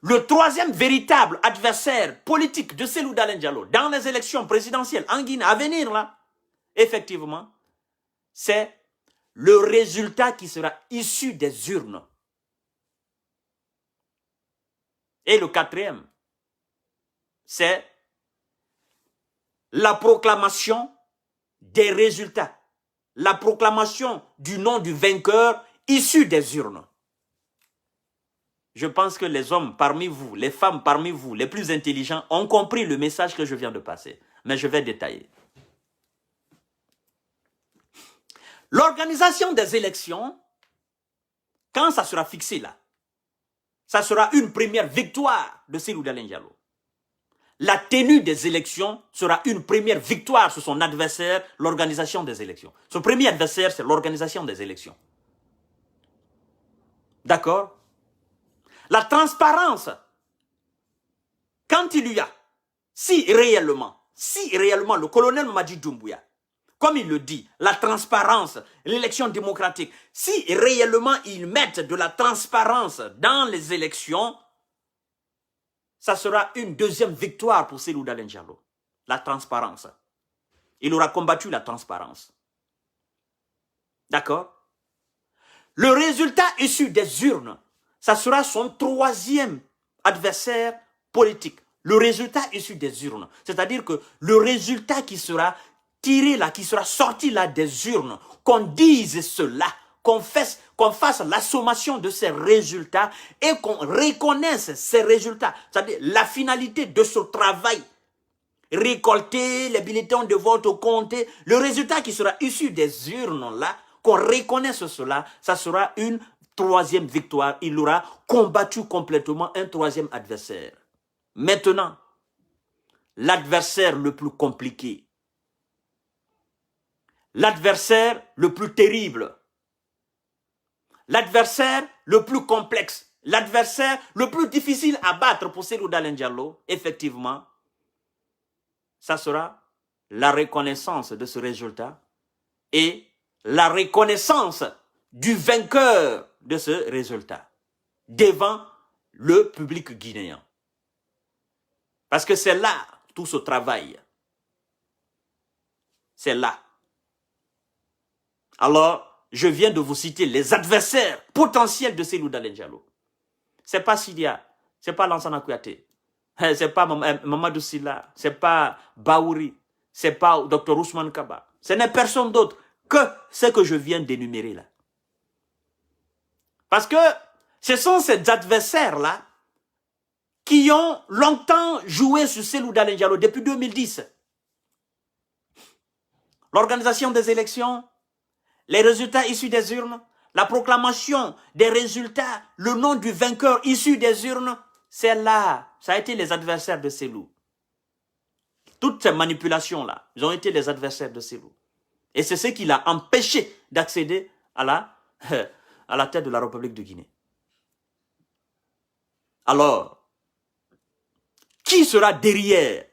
Le troisième véritable adversaire politique de Cellou Dalein Diallo dans les élections présidentielles en Guinée à venir, là, effectivement, c'est le résultat qui sera issu des urnes. Et le quatrième, c'est la proclamation des résultats. La proclamation du nom du vainqueur issu des urnes. Je pense que les hommes parmi vous, les femmes parmi vous, les plus intelligents, ont compris le message que je viens de passer. Mais je vais détailler. L'organisation des élections, quand ça sera fixé là, ça sera une première victoire de Cellou Dalein Diallo. La tenue des élections sera une première victoire sur son adversaire, l'organisation des élections. Son premier adversaire, c'est l'organisation des élections. D'accord? La transparence, quand il y a, si réellement le colonel Mamadi Doumbouya, comme il le dit, la transparence, l'élection démocratique, si réellement ils mettent de la transparence dans les élections, ça sera une deuxième victoire pour Cellou Dalein Diallo. La transparence. Il aura combattu la transparence. D'accord? Le résultat issu des urnes, ça sera son troisième adversaire politique. Le résultat issu des urnes. C'est-à-dire que le résultat qui sera tiré là, qui sera sorti là des urnes, qu'on dise cela, qu'on fasse la sommation de ces résultats et qu'on reconnaisse ces résultats. C'est-à-dire la finalité de ce travail. Récolter les bulletins de vote, compter. Le résultat qui sera issu des urnes là, qu'on reconnaisse cela, ça sera une troisième victoire. Il aura combattu complètement un troisième adversaire. Maintenant, l'adversaire le plus compliqué, l'adversaire le plus terrible, l'adversaire le plus complexe, l'adversaire le plus difficile à battre pour Cellou Dalein Diallo, effectivement, ça sera la reconnaissance de ce résultat et la reconnaissance du vainqueur de ce résultat devant le public guinéen. Parce que c'est là tout ce travail. C'est là. Alors, je viens de vous citer les adversaires potentiels de Cellou Dalein Diallo. Ce n'est pas Sidia, ce n'est pas Lansana Kouyaté, ce n'est pas Mamadou Silla, ce n'est pas Baouri, ce n'est pas Dr Ousmane Kaba. Ce n'est personne d'autre que ce que je viens d'énumérer là. Parce que ce sont ces adversaires-là qui ont longtemps joué sur Cellou Dalein Diallo depuis 2010. L'organisation des élections, les résultats issus des urnes, la proclamation des résultats, le nom du vainqueur issu des urnes, c'est là. Ça a été les adversaires de Cellou. Toutes ces manipulations-là, ils ont été les adversaires de Cellou. Et c'est ce qui l'a empêché d'accéder à la tête de la République de Guinée. Alors, qui sera derrière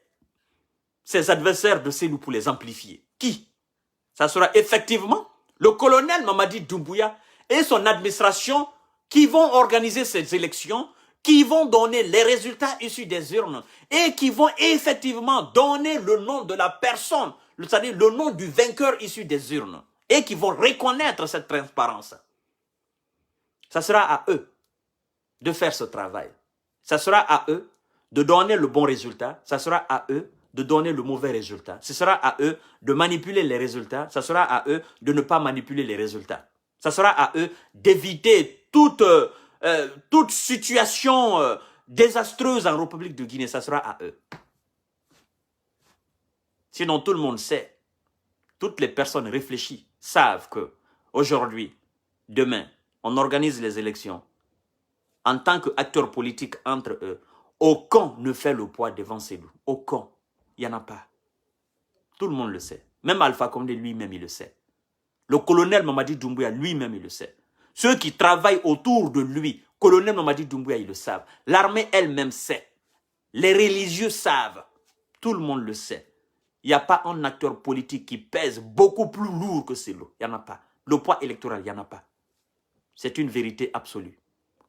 ces adversaires de Cellou pour les amplifier? Qui? Ça sera effectivement le colonel Mamadi Doumbouya et son administration qui vont organiser ces élections, qui vont donner les résultats issus des urnes et qui vont effectivement donner le nom de la personne, c'est-à-dire le nom du vainqueur issu des urnes et qui vont reconnaître cette transparence. Ça sera à eux de faire ce travail. Ça sera à eux de donner le bon résultat. Ça sera à eux de donner le mauvais résultat. Ce sera à eux de manipuler les résultats. Ça sera à eux de ne pas manipuler les résultats. Ça sera à eux d'éviter toute situation désastreuse en République de Guinée. Ça sera à eux. Sinon, tout le monde sait, toutes les personnes réfléchies savent que aujourd'hui, demain, on organise les élections. En tant qu'acteurs politiques entre eux, aucun ne fait le poids devant Cellou. Aucun. Il n'y en a pas. Tout le monde le sait. Même Alpha Condé lui-même, il le sait. Le colonel Mamadi Doumbouya lui-même, il le sait. Ceux qui travaillent autour de lui, colonel Mamadi Doumbouya, ils le savent. L'armée elle-même sait. Les religieux savent. Tout le monde le sait. Il n'y a pas un acteur politique qui pèse beaucoup plus lourd que Cellou. Il n'y en a pas. Le poids électoral, il n'y en a pas. C'est une vérité absolue.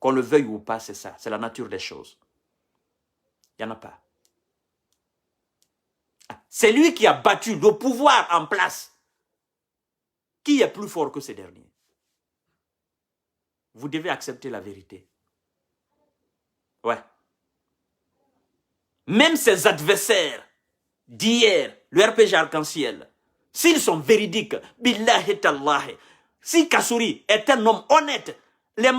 Qu'on le veuille ou pas, c'est ça. C'est la nature des choses. Il n'y en a pas. C'est lui qui a battu le pouvoir en place. Qui est plus fort que ces derniers? Vous devez accepter la vérité. Ouais. Même ses adversaires d'hier, le RPG Arc-en-Ciel, s'ils sont véridiques, billahi tallahi, si Kassouri est un homme honnête, les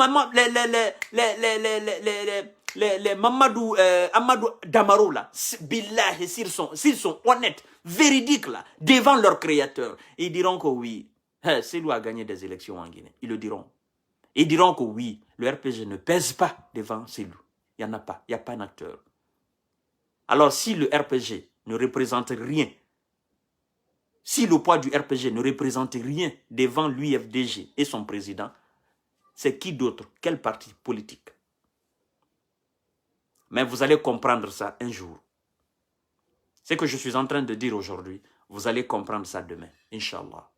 Mamadou Amadou Damaro là, billahi, s'ils sont honnêtes, véridiques là, devant leur créateur, ils diront que oui, Cellou a gagné des élections en Guinée. Ils le diront. Ils diront que oui, le RPG ne pèse pas devant Cellou. Il n'y en a pas. Il n'y a pas un acteur. Alors si le RPG ne représente rien, si le poids du RPG ne représente rien devant l'UFDG et son président, c'est qui d'autre? Quel parti politique? Mais vous allez comprendre ça un jour. Ce que je suis en train de dire aujourd'hui, vous allez comprendre ça demain, Inch'Allah.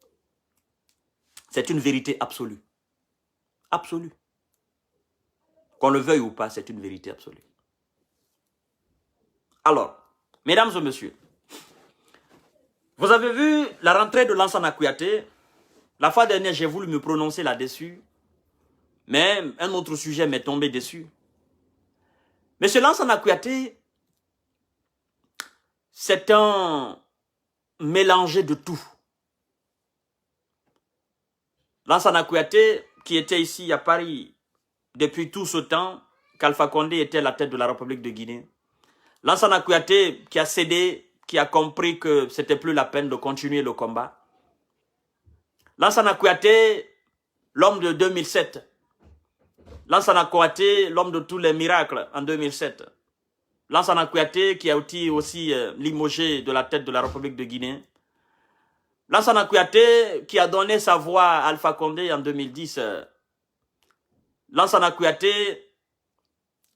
C'est une vérité absolue. Absolue. Qu'on le veuille ou pas, c'est une vérité absolue. Alors, mesdames et messieurs, vous avez vu la rentrée de Lansana Kouyaté. La fois dernière, j'ai voulu me prononcer là-dessus, mais un autre sujet m'est tombé dessus. Monsieur Lansana Kouyaté, c'est un mélangé de tout. Lansana Kouyaté, qui était ici à Paris depuis tout ce temps qu'Alpha Condé était à la tête de la République de Guinée. Lansana Kouyaté qui a cédé, qui a compris que c'était plus la peine de continuer le combat. Lansana Kouyaté, l'homme de 2007. Lansana Kouyaté, l'homme de tous les miracles en 2007. Lansana Kouyaté qui a été aussi limogé de la tête de la République de Guinée. Lansana Kouyaté qui a donné sa voix à Alpha Condé en 2010. Lansana Kouyaté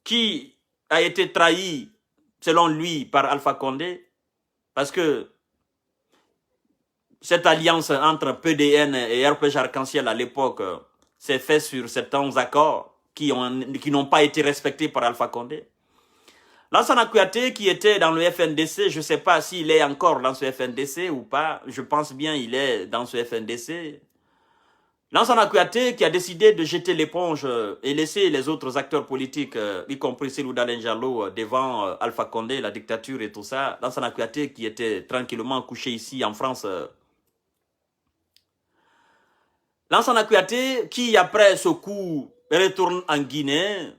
qui a été trahi, selon lui, par Alpha Condé, parce que cette alliance entre PDN et RPG Arc-en-Ciel à l'époque s'est faite sur certains accords qui n'ont pas été respectés par Alpha Condé. Lansana Kouyaté, qui était dans le FNDC, je ne sais pas s'il est encore dans ce FNDC ou pas, je pense bien qu'il est dans ce FNDC. Lansana Kouyaté, qui a décidé de jeter l'éponge et laisser les autres acteurs politiques, y compris Cellou Dalein Diallo, devant Alpha Condé, la dictature et tout ça. Lansana Kouyaté, qui était tranquillement couché ici en France. Lansana Kouyaté, qui après ce coup retourne en Guinée,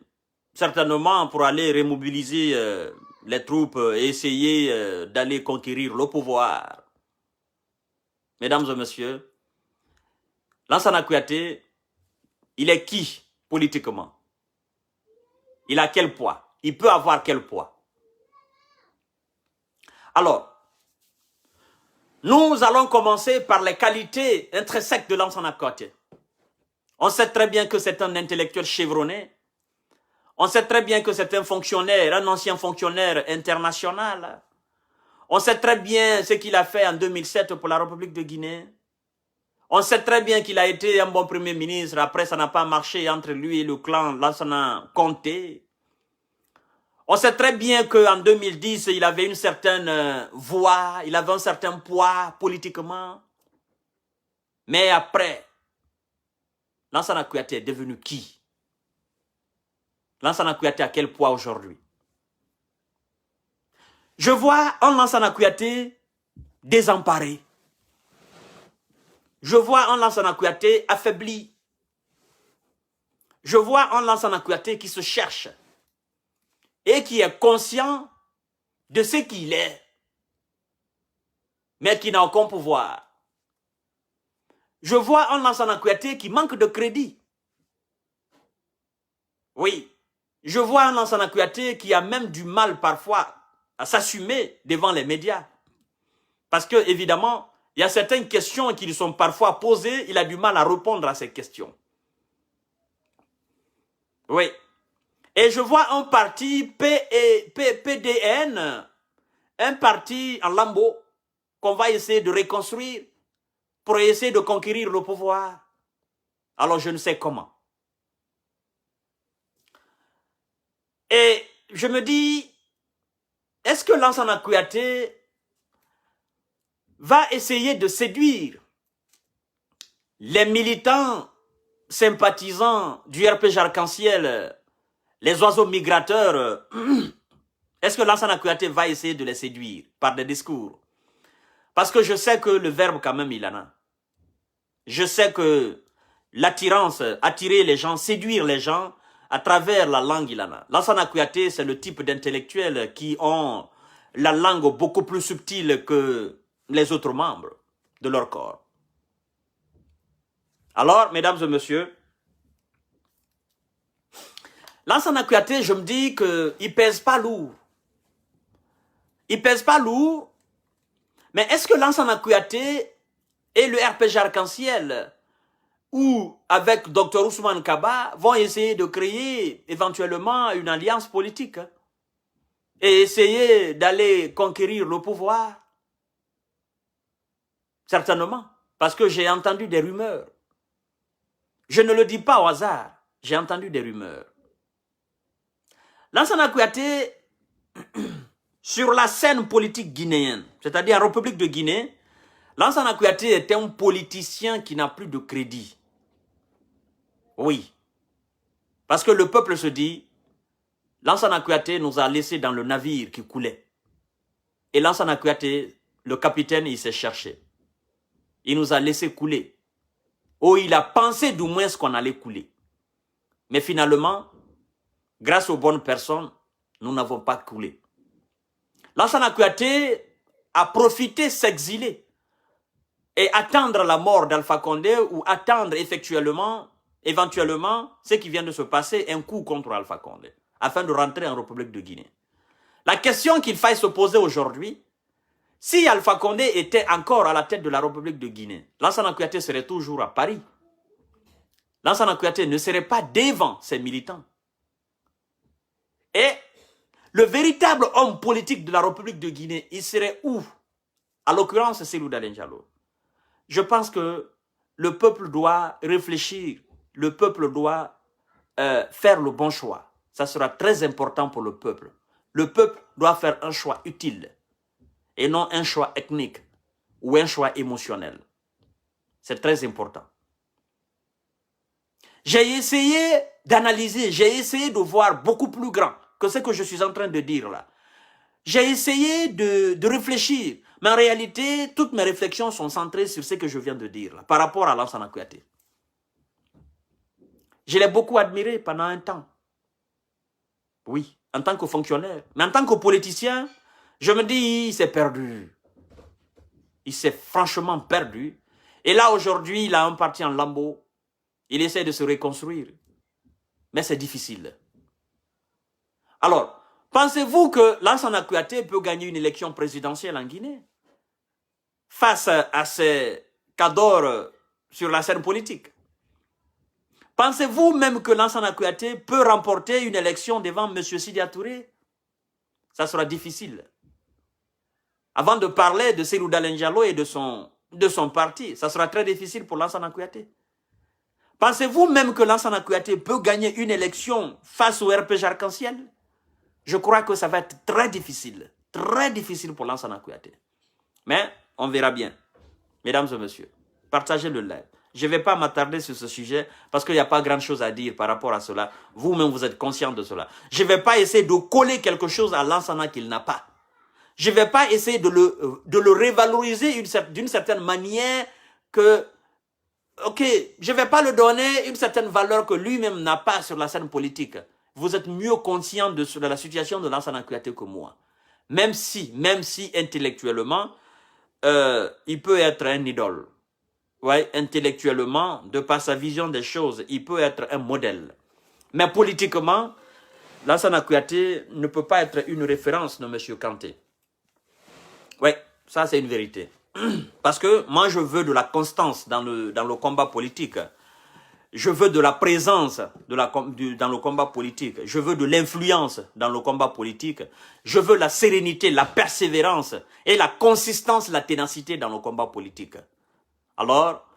certainement pour aller remobiliser les troupes et essayer d'aller conquérir le pouvoir. Mesdames et messieurs, Lansana Kouyaté, il est qui politiquement? Il a quel poids? Il peut avoir quel poids? Alors, nous allons commencer par les qualités intrinsèques de Lansana Kouyaté. On sait très bien que c'est un intellectuel chevronné. On sait très bien que c'est un fonctionnaire, un ancien fonctionnaire international. On sait très bien ce qu'il a fait en 2007 pour la République de Guinée. On sait très bien qu'il a été un bon premier ministre. Après, ça n'a pas marché entre lui et le clan Lansana Conté. On sait très bien qu'en 2010, il avait une certaine voix, il avait un certain poids politiquement. Mais après, Lansana Kouyaté est devenu qui? Lansana Kouyaté a quel poids aujourd'hui? Je vois un Lansana Kouyaté désemparé. Je vois un Lansana Kouyaté affaibli. Je vois un Lansana Kouyaté qui se cherche et qui est conscient de ce qu'il est, mais qui n'a aucun pouvoir. Je vois un Lansana Kouyaté qui manque de crédit. Oui, je vois un Lansana Kouyaté qui a même du mal parfois à s'assumer devant les médias. Parce que, évidemment, il y a certaines questions qui lui sont parfois posées, il a du mal à répondre à ces questions. Oui. Et je vois un parti PDN, un parti en lambeaux, qu'on va essayer de reconstruire pour essayer de conquérir le pouvoir. Alors je ne sais comment. Et je me dis, est-ce que Lansana Kouyaté va essayer de séduire les militants sympathisants du RPG Arc-en-Ciel, les oiseaux migrateurs? Est-ce que Lansana Kouyaté va essayer de les séduire par des discours? Parce que je sais que le verbe quand même il en a. Je sais que l'attirance, attirer les gens, séduire les gens à travers la langue il en a. Lansana Kouyaté c'est le type d'intellectuels qui ont la langue beaucoup plus subtile que les autres membres de leur corps. Alors, mesdames et messieurs, Lansana Kouyaté, je me dis qu'il pèse pas lourd. Il pèse pas lourd, mais est-ce que Lansana Kouyaté et le RPG Arc-en-Ciel, ou avec Dr Ousmane Kaba, vont essayer de créer éventuellement une alliance politique et essayer d'aller conquérir le pouvoir? Certainement, parce que j'ai entendu des rumeurs. Je ne le dis pas au hasard, j'ai entendu des rumeurs. Lansana Kouyaté, sur la scène politique guinéenne, c'est-à-dire en République de Guinée, Lansana Kouyaté est un politicien qui n'a plus de crédit. Oui. Parce que le peuple se dit, Lansana Kouyaté nous a laissé dans le navire qui coulait. Et Lansana Kouyaté, le capitaine, il s'est cherché. Il nous a laissé couler. Oh, il a pensé du moins qu'on allait couler. Mais finalement, grâce aux bonnes personnes, nous n'avons pas coulé. Lansana Kouyaté a profité s'exiler et attendre la mort d'Alpha Condé ou attendre éventuellement, ce qui vient de se passer, un coup contre Alpha Condé, afin de rentrer en République de Guinée. La question qu'il faille se poser aujourd'hui, si Alpha Condé était encore à la tête de la République de Guinée, Lansana Kouyaté serait toujours à Paris. Lansana Kouyaté ne serait pas devant ses militants. Et le véritable homme politique de la République de Guinée, il serait où? À l'occurrence, c'est Cellou Dalein Diallo. je pense que le peuple doit réfléchir, le peuple doit faire le bon choix. Ça sera très important pour le peuple. Le peuple doit faire un choix utile et non un choix ethnique ou un choix émotionnel. C'est très important. J'ai essayé d'analyser, j'ai essayé de voir beaucoup plus grand que ce que je suis en train de dire là. J'ai essayé de réfléchir, mais en réalité, toutes mes réflexions sont centrées sur ce que je viens de dire là, par rapport à Lansana Kouyaté. Je l'ai beaucoup admiré pendant un temps. Oui, en tant que fonctionnaire. Mais en tant que politicien, je me dis, il s'est perdu. Il s'est franchement perdu. Et là, aujourd'hui, il a un parti en lambeaux. Il essaie de se reconstruire. Mais c'est difficile. Alors, pensez-vous que Lansana Kouyaté peut gagner une élection présidentielle en Guinée face à ces cadors sur la scène politique? Pensez-vous même que Lansana Kouyaté peut remporter une élection devant M. Sidya Touré? Ça sera difficile. Avant de parler de Cellou Dalein Diallo et de son parti, ça sera très difficile pour Lansana Kouyaté. Pensez-vous même que Lansana Kouyaté peut gagner une élection face au RPG Arc-en-Ciel? Je crois que ça va être très difficile pour Lansana Kouyaté. Mais on verra bien. Mesdames et messieurs, partagez le live. Je ne vais pas m'attarder sur ce sujet parce qu'il n'y a pas grand-chose à dire par rapport à cela. Vous-même, vous êtes conscient de cela. Je ne vais pas essayer de coller quelque chose à Lansana qu'il n'a pas. Je ne vais pas essayer de le revaloriser d'une certaine manière que, ok, je ne vais pas le donner une certaine valeur que lui-même n'a pas sur la scène politique. Vous êtes mieux conscient de la situation de Lansana Kouyaté que moi. Même si intellectuellement, il peut être un idole. Ouais, intellectuellement, de par sa vision des choses, il peut être un modèle. Mais politiquement, Lansana Kouyaté ne peut pas être une référence de M. Kanté. Oui, ça c'est une vérité. Parce que moi je veux de la constance dans le combat politique. Je veux de la présence dans le combat politique. Je veux de l'influence dans le combat politique. Je veux la sérénité, la persévérance et la consistance, la ténacité dans le combat politique. Alors,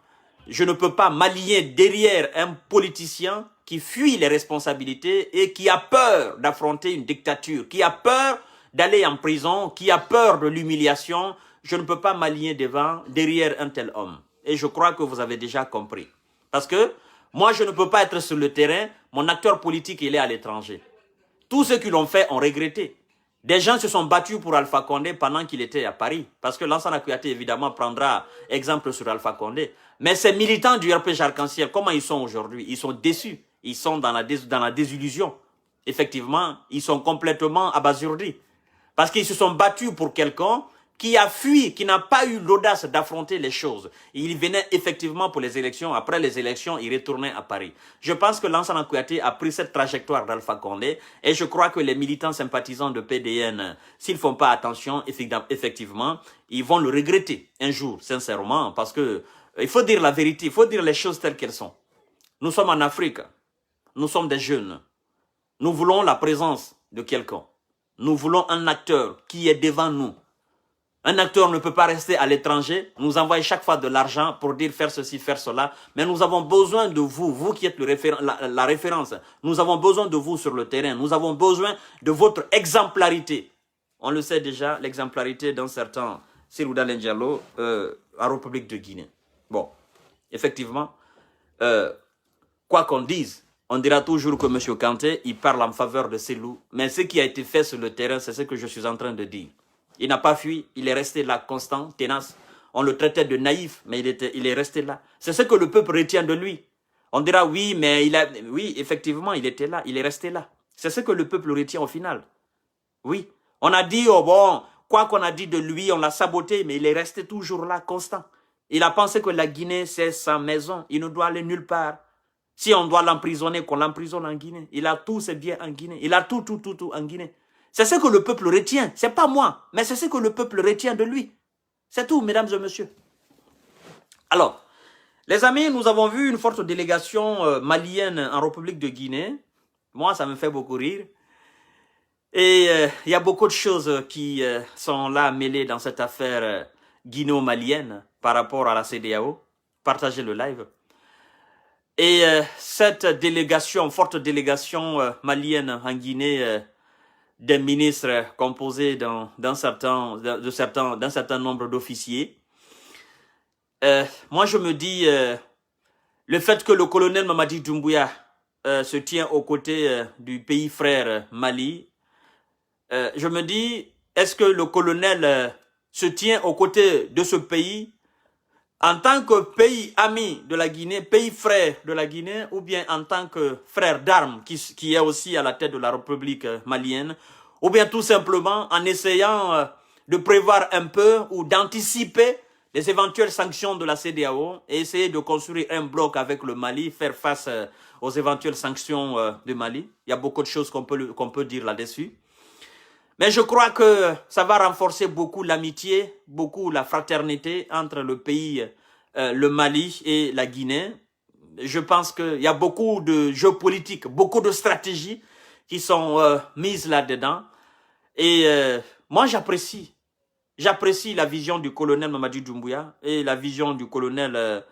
je ne peux pas m'allier derrière un politicien qui fuit les responsabilités et qui a peur d'affronter une dictature, qui a peur d'aller en prison, qui a peur de l'humiliation. Je ne peux pas m'allier derrière un tel homme. Et je crois que vous avez déjà compris. Parce que moi, je ne peux pas être sur le terrain. Mon acteur politique, il est à l'étranger. Tous ceux qui l'ont fait ont regretté. Des gens se sont battus pour Alpha Condé pendant qu'il était à Paris. Parce que Lansana Kouyaté, évidemment, prendra exemple sur Alpha Condé. Mais ces militants du RPG Arc-en-Ciel, comment ils sont aujourd'hui? Ils sont déçus. Ils sont dans la désillusion. Effectivement, ils sont complètement abasourdis. Parce qu'ils se sont battus pour quelqu'un qui a fui, qui n'a pas eu l'audace d'affronter les choses. Il venait effectivement pour les élections. Après les élections, il retournait à Paris. Je pense que Lansana Kouyaté a pris cette trajectoire d'Alpha Condé et je crois que les militants sympathisants de PDN, s'ils ne font pas attention, effectivement, ils vont le regretter un jour, sincèrement, parce que il faut dire la vérité, il faut dire les choses telles qu'elles sont. Nous sommes en Afrique, nous sommes des jeunes. Nous voulons la présence de quelqu'un. Nous voulons un acteur qui est devant nous. Un acteur ne peut pas rester à l'étranger, nous envoyer chaque fois de l'argent pour dire faire ceci, faire cela. Mais nous avons besoin de vous, vous qui êtes la référence. Nous avons besoin de vous sur le terrain. Nous avons besoin de votre exemplarité. On le sait déjà, l'exemplarité d'un certain Cellou Dalein Diallo en République de Guinée. Bon, effectivement, quoi qu'on dise, on dira toujours que M. Kanté, il parle en faveur de Cellou. Mais ce qui a été fait sur le terrain, c'est ce que je suis en train de dire. Il n'a pas fui, il est resté là, constant, tenace. On le traitait de naïf, mais il est resté là. C'est ce que le peuple retient de lui. On dira oui, mais oui, effectivement, il était là, il est resté là. C'est ce que le peuple retient au final. Oui, on a dit, oh bon, quoi qu'on a dit de lui, on l'a saboté, mais il est resté toujours là, constant. Il a pensé que la Guinée, c'est sa maison. Il ne doit aller nulle part. Si on doit l'emprisonner, qu'on l'emprisonne en Guinée. Il a tous ses biens en Guinée. Il a tout en Guinée. C'est ce que le peuple retient. Ce n'est pas moi, mais c'est ce que le peuple retient de lui. C'est tout, mesdames et messieurs. Alors, les amis, nous avons vu une forte délégation malienne en République de Guinée. Moi, ça me fait beaucoup rire. Et il y a beaucoup de choses qui sont là mêlées dans cette affaire guinéo-malienne par rapport à la CEDEAO. Partagez le live. Et cette délégation, forte délégation malienne en Guinée, des ministres composés d'un certain nombre d'officiers, moi je me dis, le fait que le colonel Mamadi Doumbouya se tient aux côtés du pays frère Mali, je me dis, est-ce que le colonel se tient aux côtés de ce pays en tant que pays ami de la Guinée, pays frère de la Guinée, ou bien en tant que frère d'armes qui est aussi à la tête de la République malienne, ou bien tout simplement en essayant de prévoir un peu ou d'anticiper les éventuelles sanctions de la CEDEAO et essayer de construire un bloc avec le Mali, faire face aux éventuelles sanctions du Mali. Il y a beaucoup de choses qu'on peut dire là-dessus. Mais je crois que ça va renforcer beaucoup l'amitié, beaucoup la fraternité entre le pays, le Mali et la Guinée. Je pense qu'il y a beaucoup de jeux politiques, beaucoup de stratégies qui sont mises là-dedans. Et moi, j'apprécie la vision du colonel Mamadi Doumbouya et la vision du colonel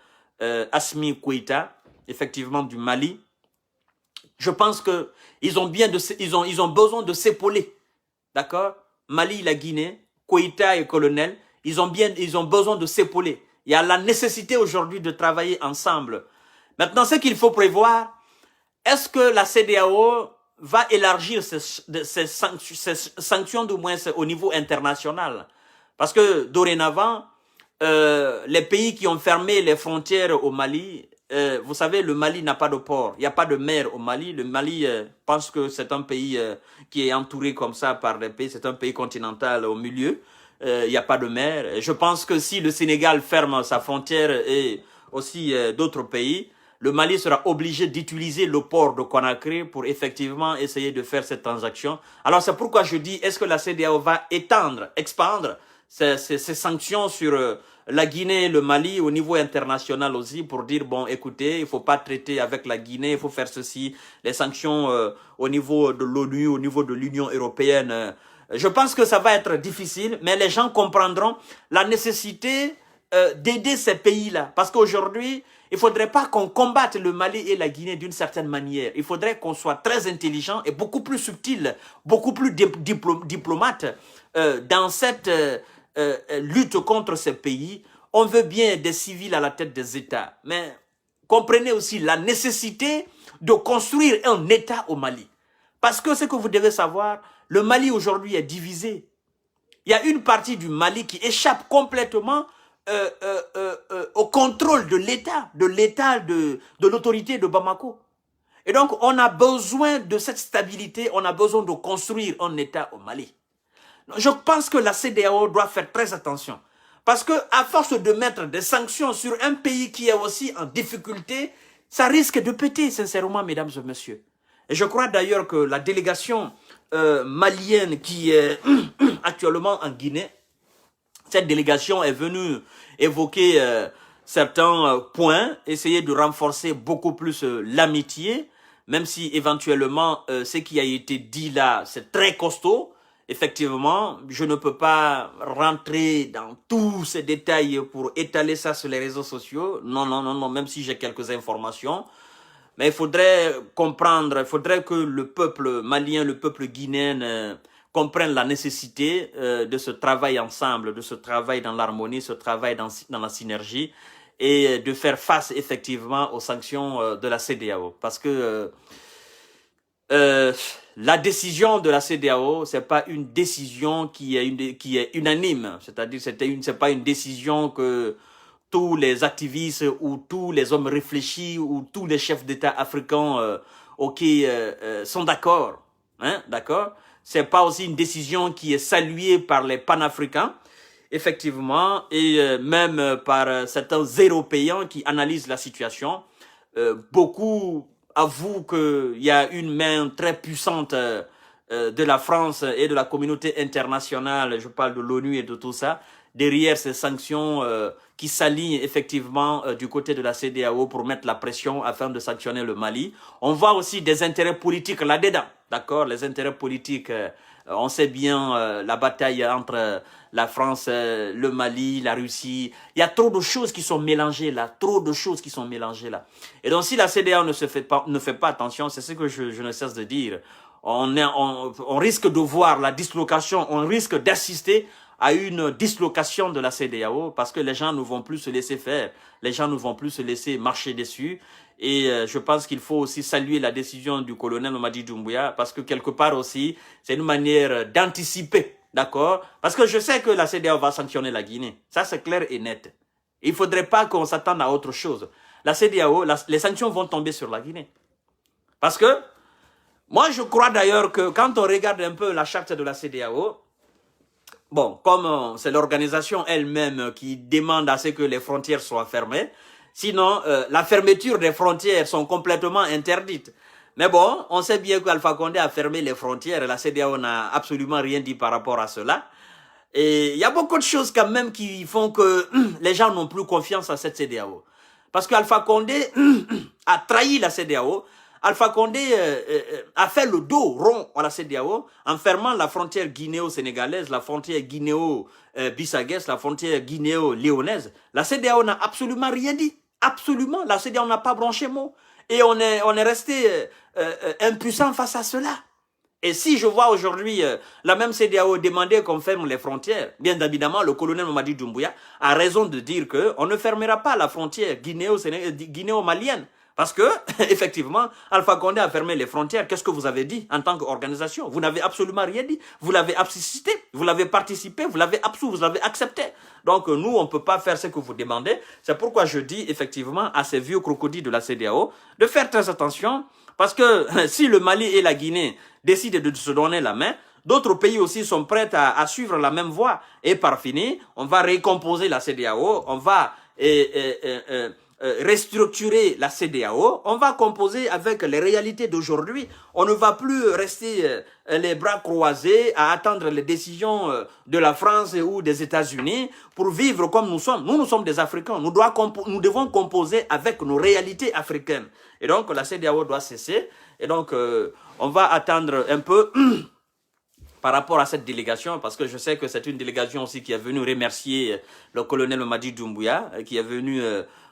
Assimi Goïta, effectivement du Mali. Je pense qu'ils ont besoin de s'épauler. D'accord? Mali, la Guinée, Koïta et colonel, ils ont besoin de s'épauler. Il y a la nécessité aujourd'hui de travailler ensemble. Maintenant, ce qu'il faut prévoir, est-ce que la CEDEAO va élargir ces sanctions, du moins au niveau international? Parce que dorénavant, les pays qui ont fermé les frontières au Mali, vous savez, le Mali n'a pas de port, il n'y a pas de mer au Mali. Le Mali pense que c'est un pays qui est entouré comme ça par des pays, c'est un pays continental au milieu, il n'y a pas de mer. Je pense que si le Sénégal ferme sa frontière et aussi d'autres pays, le Mali sera obligé d'utiliser le port de Conakry pour effectivement essayer de faire cette transaction. Alors c'est pourquoi je dis, est-ce que la CEDEAO va expandre ces sanctions sur la Guinée et le Mali au niveau international aussi pour dire, bon, écoutez, il ne faut pas traiter avec la Guinée, il faut faire ceci, les sanctions au niveau de l'ONU, au niveau de l'Union européenne. Je pense que ça va être difficile, mais les gens comprendront la nécessité d'aider ces pays-là. Parce qu'aujourd'hui, il ne faudrait pas qu'on combatte le Mali et la Guinée d'une certaine manière. Il faudrait qu'on soit très intelligent et beaucoup plus subtil, beaucoup plus diplomate dans cette lutte contre ces pays. On veut bien des civils à la tête des États, mais comprenez aussi la nécessité de construire un État au Mali. Parce que ce que vous devez savoir, le Mali aujourd'hui est divisé. Il y a une partie du Mali qui échappe complètement au contrôle de l'État, de l'autorité de Bamako. Et donc, on a besoin de cette stabilité, on a besoin de construire un État au Mali. Je pense que la CEDEAO doit faire très attention. Parce que à force de mettre des sanctions sur un pays qui est aussi en difficulté, ça risque de péter, sincèrement, mesdames et messieurs. Et je crois d'ailleurs que la délégation malienne qui est actuellement en Guinée, cette délégation est venue évoquer certains points, essayer de renforcer beaucoup plus l'amitié, même si éventuellement ce qui a été dit là, c'est très costaud. Effectivement, je ne peux pas rentrer dans tous ces détails pour étaler ça sur les réseaux sociaux. Non, non, non, non, même si j'ai quelques informations. Mais il faudrait comprendre, il faudrait que le peuple malien, le peuple guinéen comprennent la nécessité de ce travail ensemble, de ce travail dans l'harmonie, ce travail dans la synergie et de faire face effectivement aux sanctions de la CEDEAO. Parce que la décision de la CEDEAO, c'est pas une décision qui est unanime. C'est-à-dire, c'est pas une décision que tous les activistes ou tous les hommes réfléchis ou tous les chefs d'État africains sont d'accord. Hein, d'accord? C'est pas aussi une décision qui est saluée par les panafricains, effectivement, et même par certains Européens qui analysent la situation. Beaucoup avouent qu'il y a une main très puissante de la France et de la communauté internationale, je parle de l'ONU et de tout ça, derrière ces sanctions qui s'alignent effectivement du côté de la CEDEAO pour mettre la pression afin de sanctionner le Mali. On voit aussi des intérêts politiques là-dedans, d'accord? Les intérêts politiques On sait bien la bataille entre la France, le Mali, la Russie. Il y a trop de choses qui sont mélangées là, trop de choses qui sont mélangées là. Et donc si la CEDEAO ne fait pas attention, c'est ce que je ne cesse de dire, on risque de voir la dislocation, on risque d'assister à une dislocation de la CEDEAO parce que les gens ne vont plus se laisser faire, les gens ne vont plus se laisser marcher dessus. Et je pense qu'il faut aussi saluer la décision du colonel Mamadi Doumbouya parce que quelque part aussi, c'est une manière d'anticiper, d'accord? Parce que je sais que la CEDEAO va sanctionner la Guinée, ça c'est clair et net. Il ne faudrait pas qu'on s'attende à autre chose. La CEDEAO, les sanctions vont tomber sur la Guinée. Parce que moi, je crois d'ailleurs que quand on regarde un peu la charte de la CEDEAO, bon, comme c'est l'organisation elle-même qui demande à ce que les frontières soient fermées, sinon la fermeture des frontières sont complètement interdites. Mais bon, on sait bien qu'Alpha Condé a fermé les frontières et la CEDEAO n'a absolument rien dit par rapport à cela. Et il y a beaucoup de choses quand même qui font que les gens n'ont plus confiance à cette CEDEAO. Parce qu'Alpha Condé a trahi la CEDEAO. Alpha Condé a fait le dos rond à la CEDEAO en fermant la frontière guinéo-sénégalaise, la frontière guinéo-bissagaise, la frontière guinéo-léonaise. La CEDEAO n'a absolument rien dit. Absolument. La CEDEAO n'a pas branché mot. Et on est resté impuissant face à cela. Et si je vois aujourd'hui la même CEDEAO demander qu'on ferme les frontières, bien évidemment, le colonel Mamadi Doumbouya a raison de dire qu'on ne fermera pas la frontière guinéo-malienne. Parce que, effectivement, Alpha Condé a fermé les frontières. Qu'est-ce que vous avez dit en tant qu'organisation? Vous n'avez absolument rien dit. Vous l'avez assisté, vous l'avez participé, vous l'avez absous, vous l'avez accepté. Donc, nous, on ne peut pas faire ce que vous demandez. C'est pourquoi je dis, effectivement, à ces vieux crocodiles de la CEDEAO de faire très attention. Parce que si le Mali et la Guinée décident de se donner la main, d'autres pays aussi sont prêts à suivre la même voie. Et par finir, on va récomposer la CEDEAO, on va restructurer la CEDEAO, on va composer avec les réalités d'aujourd'hui. On ne va plus rester les bras croisés à attendre les décisions de la France ou des États-Unis pour vivre comme nous sommes. Nous sommes des Africains. Nous devons composer avec nos réalités africaines. Et donc, la CEDEAO doit cesser. Et donc, on va attendre un peu par rapport à cette délégation, parce que je sais que c'est une délégation aussi qui est venue remercier le colonel Mamadi Doumbouya, qui est venu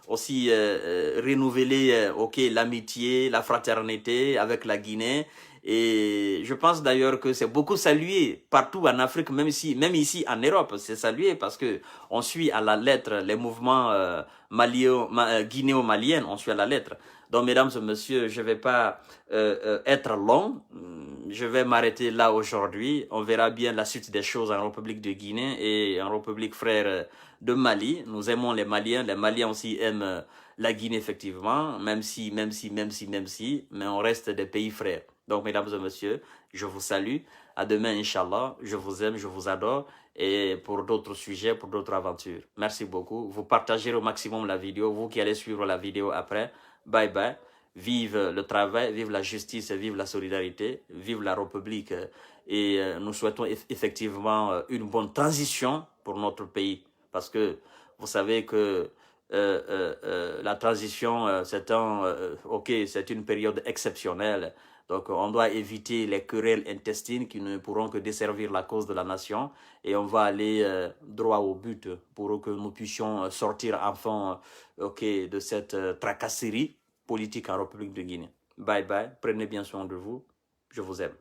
aussi renouveler l'amitié, la fraternité avec la Guinée. Et je pense d'ailleurs que c'est beaucoup salué partout en Afrique, même ici en Europe, c'est salué parce que on suit à la lettre les mouvements guinéo-maliens, on suit à la lettre. Donc, mesdames et messieurs, je ne vais pas être long. Je vais m'arrêter là aujourd'hui. On verra bien la suite des choses en République de Guinée et en République frère de Mali. Nous aimons les Maliens. Les Maliens aussi aiment la Guinée, effectivement, même si, mais on reste des pays frères. Donc, mesdames et messieurs, je vous salue. À demain, Inch'Allah. Je vous aime, je vous adore. Et pour d'autres sujets, pour d'autres aventures. Merci beaucoup. Vous partagez au maximum la vidéo. Vous qui allez suivre la vidéo après. Bye bye. Vive le travail, vive la justice, vive la solidarité, vive la République. Et nous souhaitons effectivement une bonne transition pour notre pays. Parce que vous savez que la transition, c'est une période exceptionnelle. Donc on doit éviter les querelles intestines qui ne pourront que desservir la cause de la nation. Et on va aller droit au but pour que nous puissions sortir enfin de cette tracasserie politique en République de Guinée. Bye bye, prenez bien soin de vous, je vous aime.